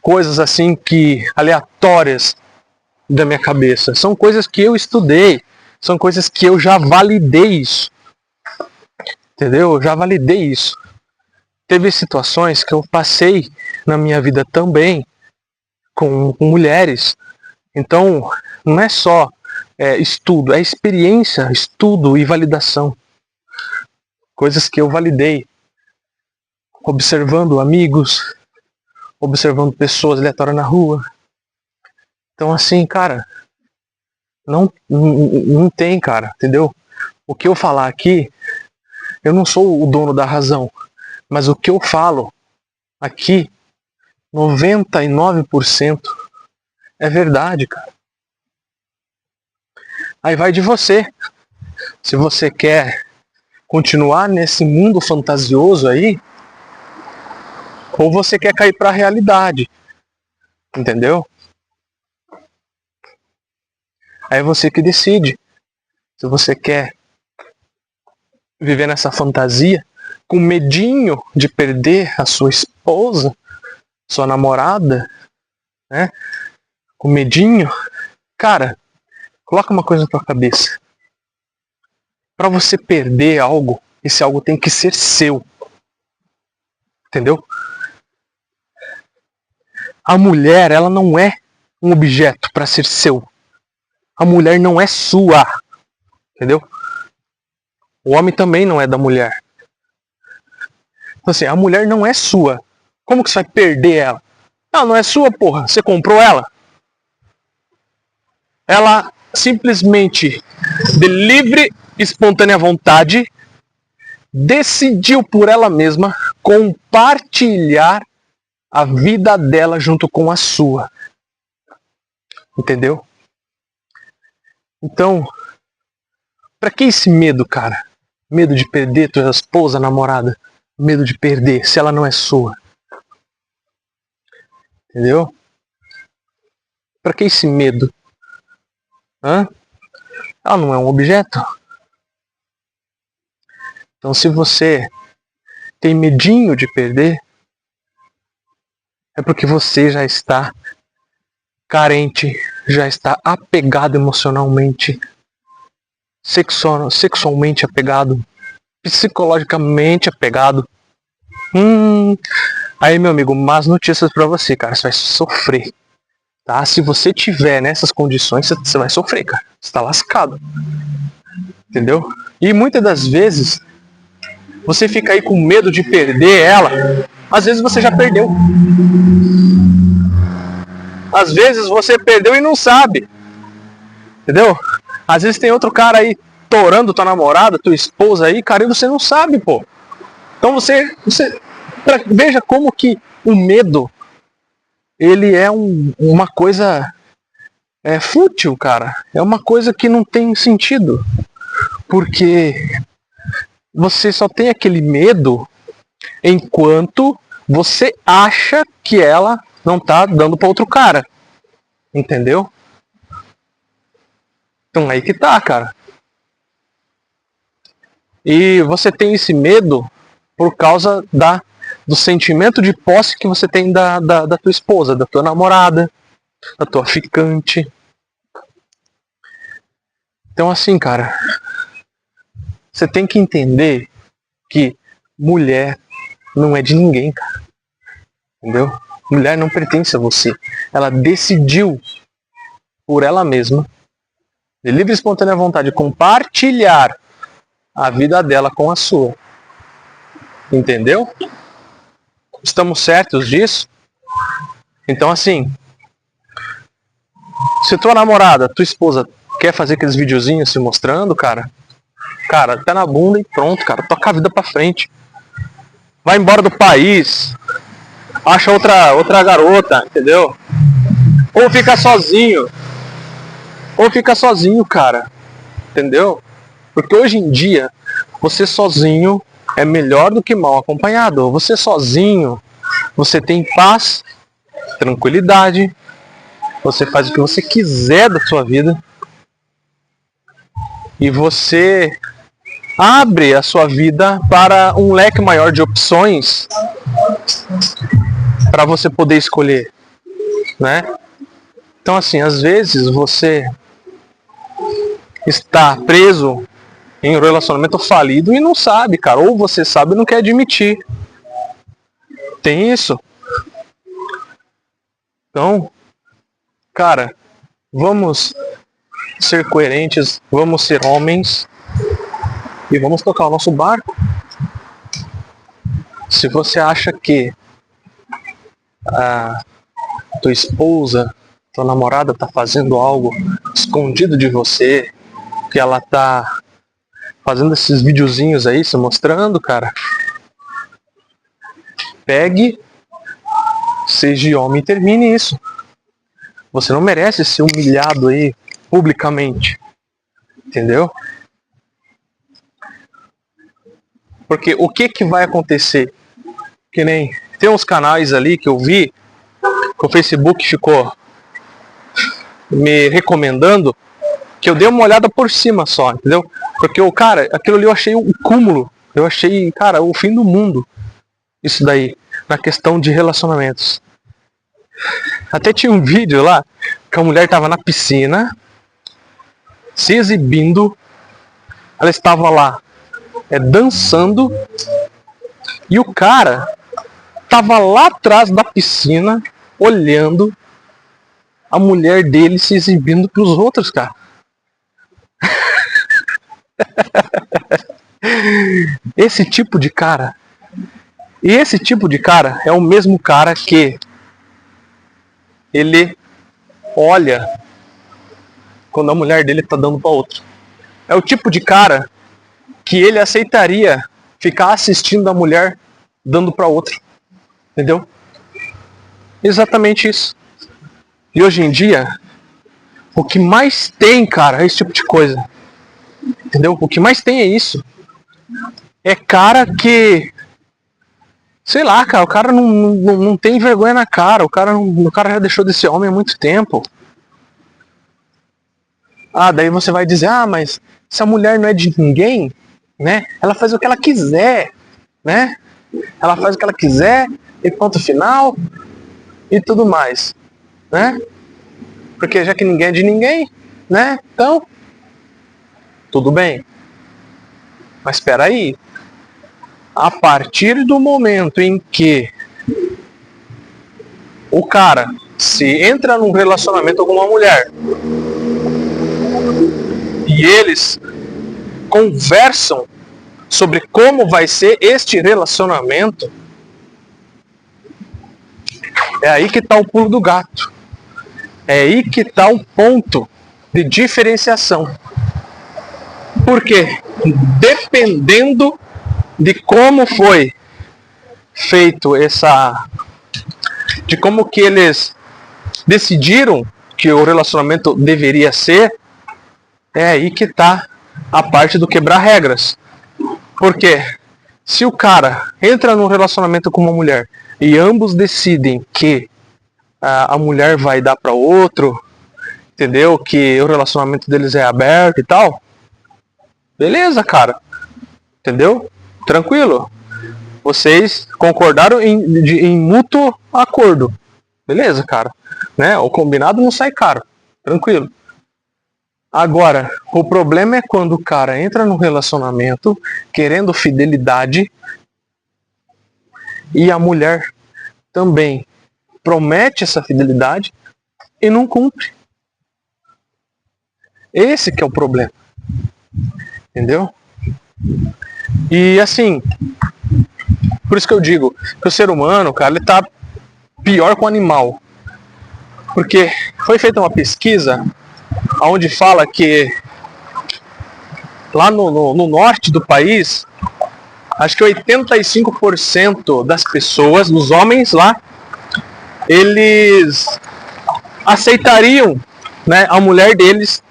coisas assim que aleatórias da minha cabeça. São coisas que eu estudei. São coisas que eu já validei isso. Entendeu? Eu já validei isso. Teve situações que eu passei na minha vida também com mulheres. Então, não é só estudo, é experiência, estudo e validação. Coisas que eu validei. Observando amigos, observando pessoas aleatórias na rua. Então assim, cara, não tem, cara, entendeu? O que eu falar aqui, eu não sou o dono da razão, mas o que eu falo aqui, 99% é verdade, cara. Aí vai de você. Se você quer continuar nesse mundo fantasioso aí, ou você quer cair pra realidade, entendeu? Aí é você que decide. Se você quer viver nessa fantasia, com medinho de perder a sua esposa, sua namorada, né? Com medinho, cara, coloca uma coisa na tua cabeça. Para você perder algo, esse algo tem que ser seu. Entendeu? A mulher, ela não é um objeto para ser seu. A mulher não é sua. Entendeu? O homem também não é da mulher. Então assim, a mulher não é sua. Como que você vai perder ela? Ela não é sua, porra. Você comprou ela. Ela simplesmente, de livre, espontânea vontade, decidiu por ela mesma compartilhar a vida dela junto com a sua. Entendeu? Então, pra que esse medo, cara? Medo de perder tua esposa, namorada? Medo de perder se ela não é sua? Entendeu? Pra que esse medo? Hã? Ela não é um objeto? Então, se você tem medinho de perder, é porque você já está carente, já está apegado emocionalmente, sexualmente apegado, psicologicamente apegado. Aí, meu amigo, más notícias pra você, cara. Você vai sofrer, tá? Se você tiver nessas condições, você vai sofrer, cara. Você tá lascado. Entendeu? E muitas das vezes, você fica aí com medo de perder ela. Às vezes você já perdeu. Às vezes você perdeu e não sabe. Entendeu? Às vezes tem outro cara aí torando tua namorada, tua esposa aí, cara, e você não sabe, pô. Então você veja como que o medo, ele é uma coisa fútil, cara. É uma coisa que não tem sentido. Porque você só tem aquele medo enquanto você acha que ela não tá dando pra outro cara. Entendeu? Então aí que tá, cara. E você tem esse medo por causa do sentimento de posse que você tem da tua esposa, da tua namorada, da tua ficante. Então assim, cara, você tem que entender que mulher não é de ninguém, cara. Entendeu? Mulher não pertence a você. Ela decidiu por ela mesma, de livre e espontânea vontade, compartilhar a vida dela com a sua. Entendeu? Estamos certos disso? Então assim, se tua namorada, tua esposa quer fazer aqueles videozinhos se mostrando, cara, tá na bunda e pronto, cara, toca a vida pra frente. Vai embora do país, acha outra garota, entendeu? Ou fica sozinho, cara, entendeu? Porque hoje em dia, você sozinho é melhor do que mal acompanhado. Você sozinho, você tem paz, tranquilidade, você faz o que você quiser da sua vida e você abre a sua vida para um leque maior de opções para você poder escolher, né? Então assim, às vezes você está preso em um relacionamento falido e não sabe, cara, ou você sabe e não quer admitir. Tem isso. Então, cara, vamos ser coerentes, vamos ser homens e vamos tocar o nosso barco. Se você acha que a tua esposa, tua namorada tá fazendo algo escondido de você, que ela tá fazendo esses videozinhos aí, se mostrando, cara, pegue, seja homem e termine isso. Você não merece ser humilhado aí publicamente, entendeu? Porque o que vai acontecer? Que nem tem uns canais ali que eu vi, que o Facebook ficou me recomendando, que eu dei uma olhada por cima só, entendeu? Porque o cara, aquilo ali eu achei um cúmulo. Eu achei, cara, o fim do mundo. Isso daí, na questão de relacionamentos. Até tinha um vídeo lá que a mulher tava na piscina, se exibindo. Ela estava lá dançando e o cara tava lá atrás da piscina olhando a mulher dele se exibindo pros outros, cara. Esse tipo de cara. E esse tipo de cara é o mesmo cara que ele olha quando a mulher dele tá dando pra outro. É o tipo de cara que ele aceitaria ficar assistindo a mulher dando pra outra. Entendeu? Exatamente isso. E hoje em dia, o que mais tem, cara, é esse tipo de coisa. Entendeu? O que mais tem é isso. É cara que... Sei lá, cara, o cara não tem vergonha na cara. O cara já deixou de ser homem há muito tempo. Ah, daí você vai dizer, ah, mas se a mulher não é de ninguém, né? Ela faz o que ela quiser, né? Ela faz o que ela quiser e ponto final e tudo mais, né? Porque já que ninguém é de ninguém, né? Então, tudo bem. Mas espera aí. A partir do momento em que o cara se entra num relacionamento com uma mulher e eles conversam sobre como vai ser este relacionamento, é aí que está o pulo do gato. É aí que está o ponto de diferenciação. Por quê? Dependendo de como foi feito de como que eles decidiram que o relacionamento deveria ser, é aí que está a parte do quebrar regras. Porque se o cara entra num relacionamento com uma mulher e ambos decidem que a mulher vai dar para outro, entendeu? Que o relacionamento deles é aberto e tal, beleza, cara, entendeu? Tranquilo. Vocês concordaram em mútuo acordo, beleza, cara, né? O combinado não sai caro, tranquilo. Agora, o problema é quando o cara entra num relacionamento querendo fidelidade e a mulher também promete essa fidelidade e não cumpre. Esse que é o problema. Entendeu? E assim, por isso que eu digo que o ser humano, cara, ele tá pior que o animal. Porque foi feita uma pesquisa onde fala que lá no norte do país, acho que 85% das pessoas, dos homens lá, eles aceitariam, né, a mulher deles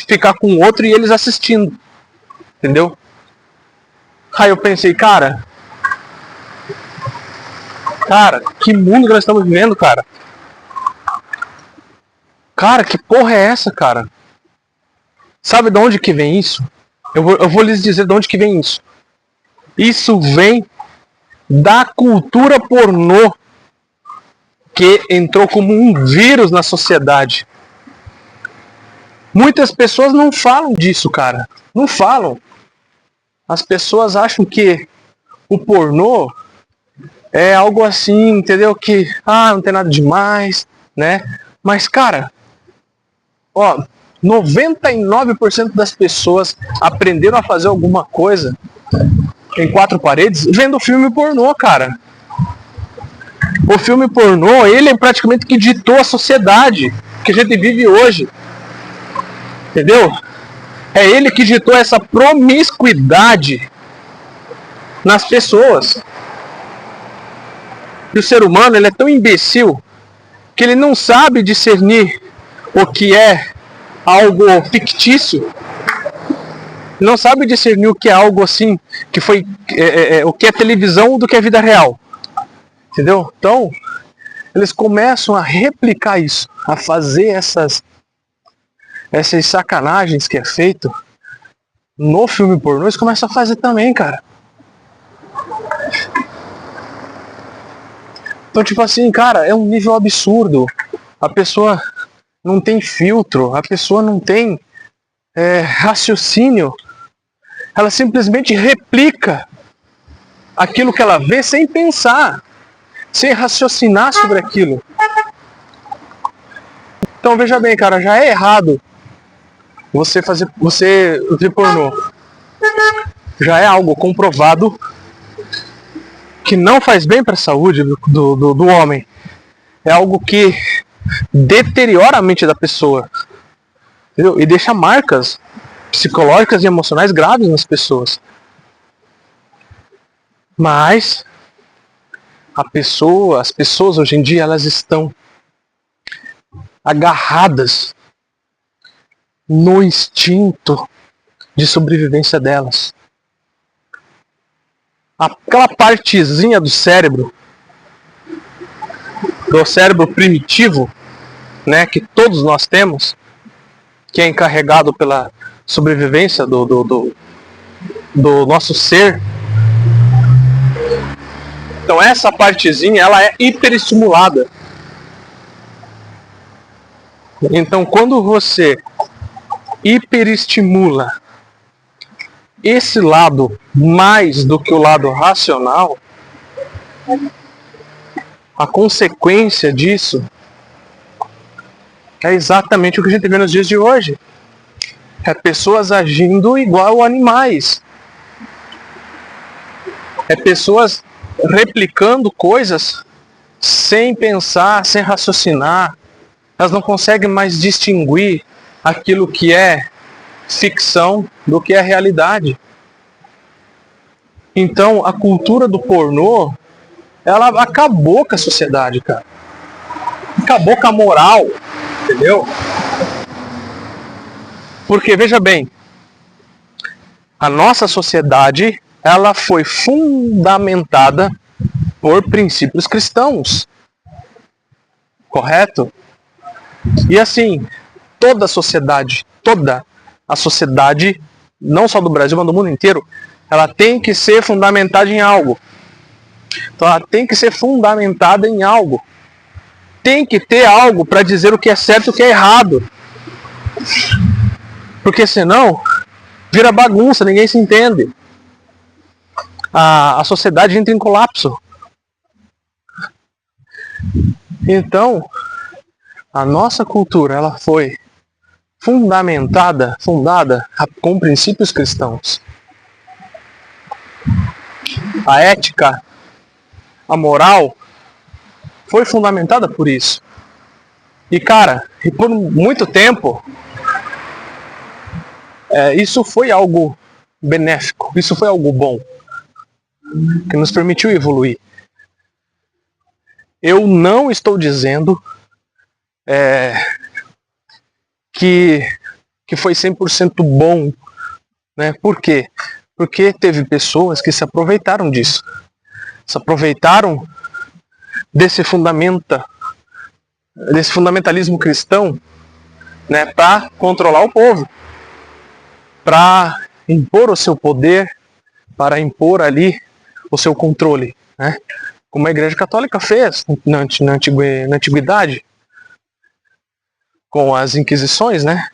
ficar com outro e eles assistindo. Entendeu? Aí eu pensei, cara, que mundo que nós estamos vivendo, cara? Cara, que porra é essa, cara? Sabe de onde que vem isso? Eu vou lhes dizer de onde que vem isso. Isso vem da cultura pornô que entrou como um vírus na sociedade. Muitas pessoas não falam disso, cara. Não falam. As pessoas acham que o pornô é algo assim, entendeu? Que, não tem nada demais, né? Mas, cara, ó, 99% das pessoas aprenderam a fazer alguma coisa em quatro paredes vendo filme pornô, cara. O filme pornô, ele é praticamente que ditou a sociedade que a gente vive hoje. Entendeu? É ele que ditou essa promiscuidade nas pessoas. E o ser humano, ele é tão imbecil que ele não sabe discernir o que é algo fictício, não sabe discernir o que é algo assim, que foi o que é televisão do que é vida real. Entendeu? Então, eles começam a replicar isso, a fazer essas sacanagens que é feito no filme pornô, eles começam a fazer também, cara. Então, tipo assim, cara, é um nível absurdo. A pessoa não tem filtro, a pessoa não tem raciocínio. Ela simplesmente replica aquilo que ela vê sem pensar, sem raciocinar sobre aquilo. Então veja bem, cara, já é errado você ver pornô. Já é algo comprovado que não faz bem para a saúde do homem. É algo que deteriora a mente da pessoa, entendeu? E deixa marcas psicológicas e emocionais graves nas pessoas. Mas as pessoas hoje em dia, elas estão agarradas no instinto de sobrevivência delas. Aquela partezinha do cérebro primitivo, né, que todos nós temos, que é encarregado pela sobrevivência do nosso ser. Então essa partezinha, ela é hiperestimulada. Então quando você hiperestimula esse lado mais do que o lado racional, a consequência disso é exatamente o que a gente vê nos dias de hoje. É pessoas agindo igual animais. É pessoas replicando coisas sem pensar, sem raciocinar. Elas não conseguem mais distinguir aquilo que é ficção do que é realidade. Então, a cultura do pornô, ela acabou com a sociedade, cara. Acabou com a moral, entendeu? Porque, veja bem, a nossa sociedade, ela foi fundamentada por princípios cristãos. Correto? E assim, toda a sociedade, não só do Brasil, mas do mundo inteiro, ela tem que ser fundamentada em algo. Então ela tem que ser fundamentada em algo. Tem que ter algo para dizer o que é certo e o que é errado. Porque senão, vira bagunça, ninguém se entende. A sociedade entra em colapso. Então, a nossa cultura, ela foi fundada com princípios cristãos. A ética, a moral, foi fundamentada por isso. E cara, e por muito tempo, isso foi algo benéfico, isso foi algo bom, que nos permitiu evoluir. Eu não estou dizendo que foi 100% bom, né? Por quê? Porque teve pessoas que se aproveitaram disso. Se aproveitaram desse fundamentalismo cristão, né, para controlar o povo, para impor o seu poder, para impor ali o seu controle, né? Como a Igreja Católica fez na antiguidade, com as inquisições, né?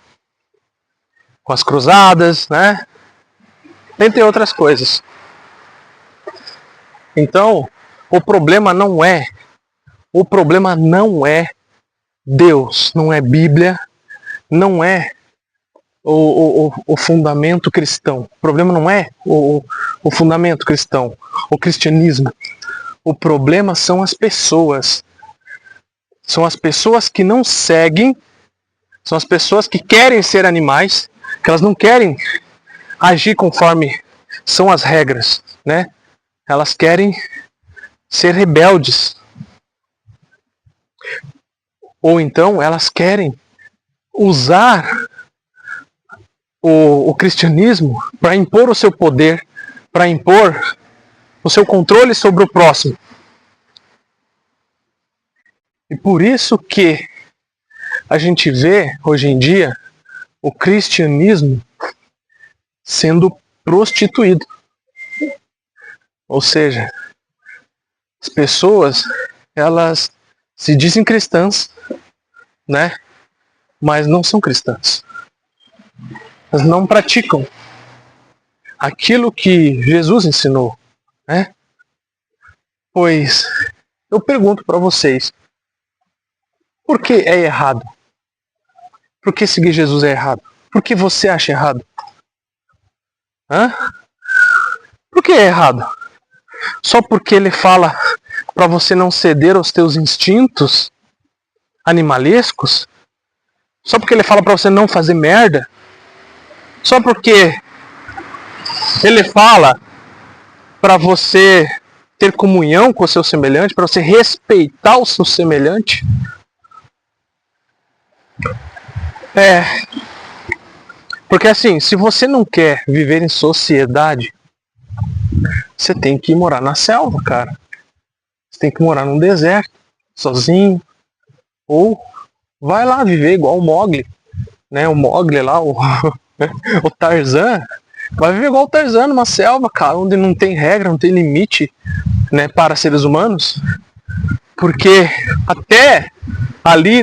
Com as cruzadas, né? Entre outras coisas. Então, o problema não é Deus, não é Bíblia, não é o fundamento cristão. O problema não é o fundamento cristão, o cristianismo. O problema são as pessoas. São as pessoas que não seguem, são as pessoas que querem ser animais, que elas não querem agir conforme são as regras, né? Elas querem ser rebeldes. Ou então elas querem usar o cristianismo para impor o seu poder, para impor o seu controle sobre o próximo. E por isso que a gente vê, hoje em dia, o cristianismo sendo prostituído. Ou seja, as pessoas, elas se dizem cristãs, né? Mas não são cristãs. Elas não praticam aquilo que Jesus ensinou, né? Pois eu pergunto para vocês, por que é errado? Por que seguir Jesus é errado? Por que você acha errado? Por que é errado? Só porque ele fala para você não ceder aos teus instintos animalescos? Só porque ele fala para você não fazer merda? Só porque ele fala para você ter comunhão com o seu semelhante, para você respeitar o seu semelhante. Porque assim, se você não quer viver em sociedade, você tem que morar na selva, cara. Você tem que morar num deserto, sozinho. Ou vai lá viver igual o Mowgli, né? O Mowgli lá, o Tarzan. Vai viver igual o Tarzan numa selva, cara, onde não tem regra, não tem limite, né, para seres humanos. Porque até ali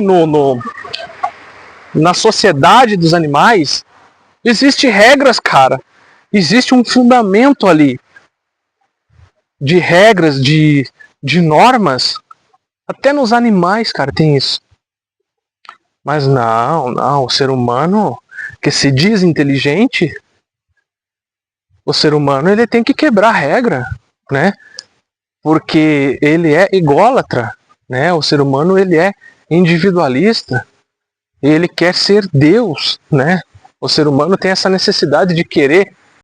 na sociedade dos animais, existe regras, cara. Existe um fundamento ali de regras, de normas. Até nos animais, cara, tem isso. Mas não, o ser humano que se diz inteligente, o ser humano ele tem que quebrar a regra, né? Porque ele é ególatra, né? O ser humano ele é individualista, ele quer ser Deus, né? O ser humano tem essa necessidade de querer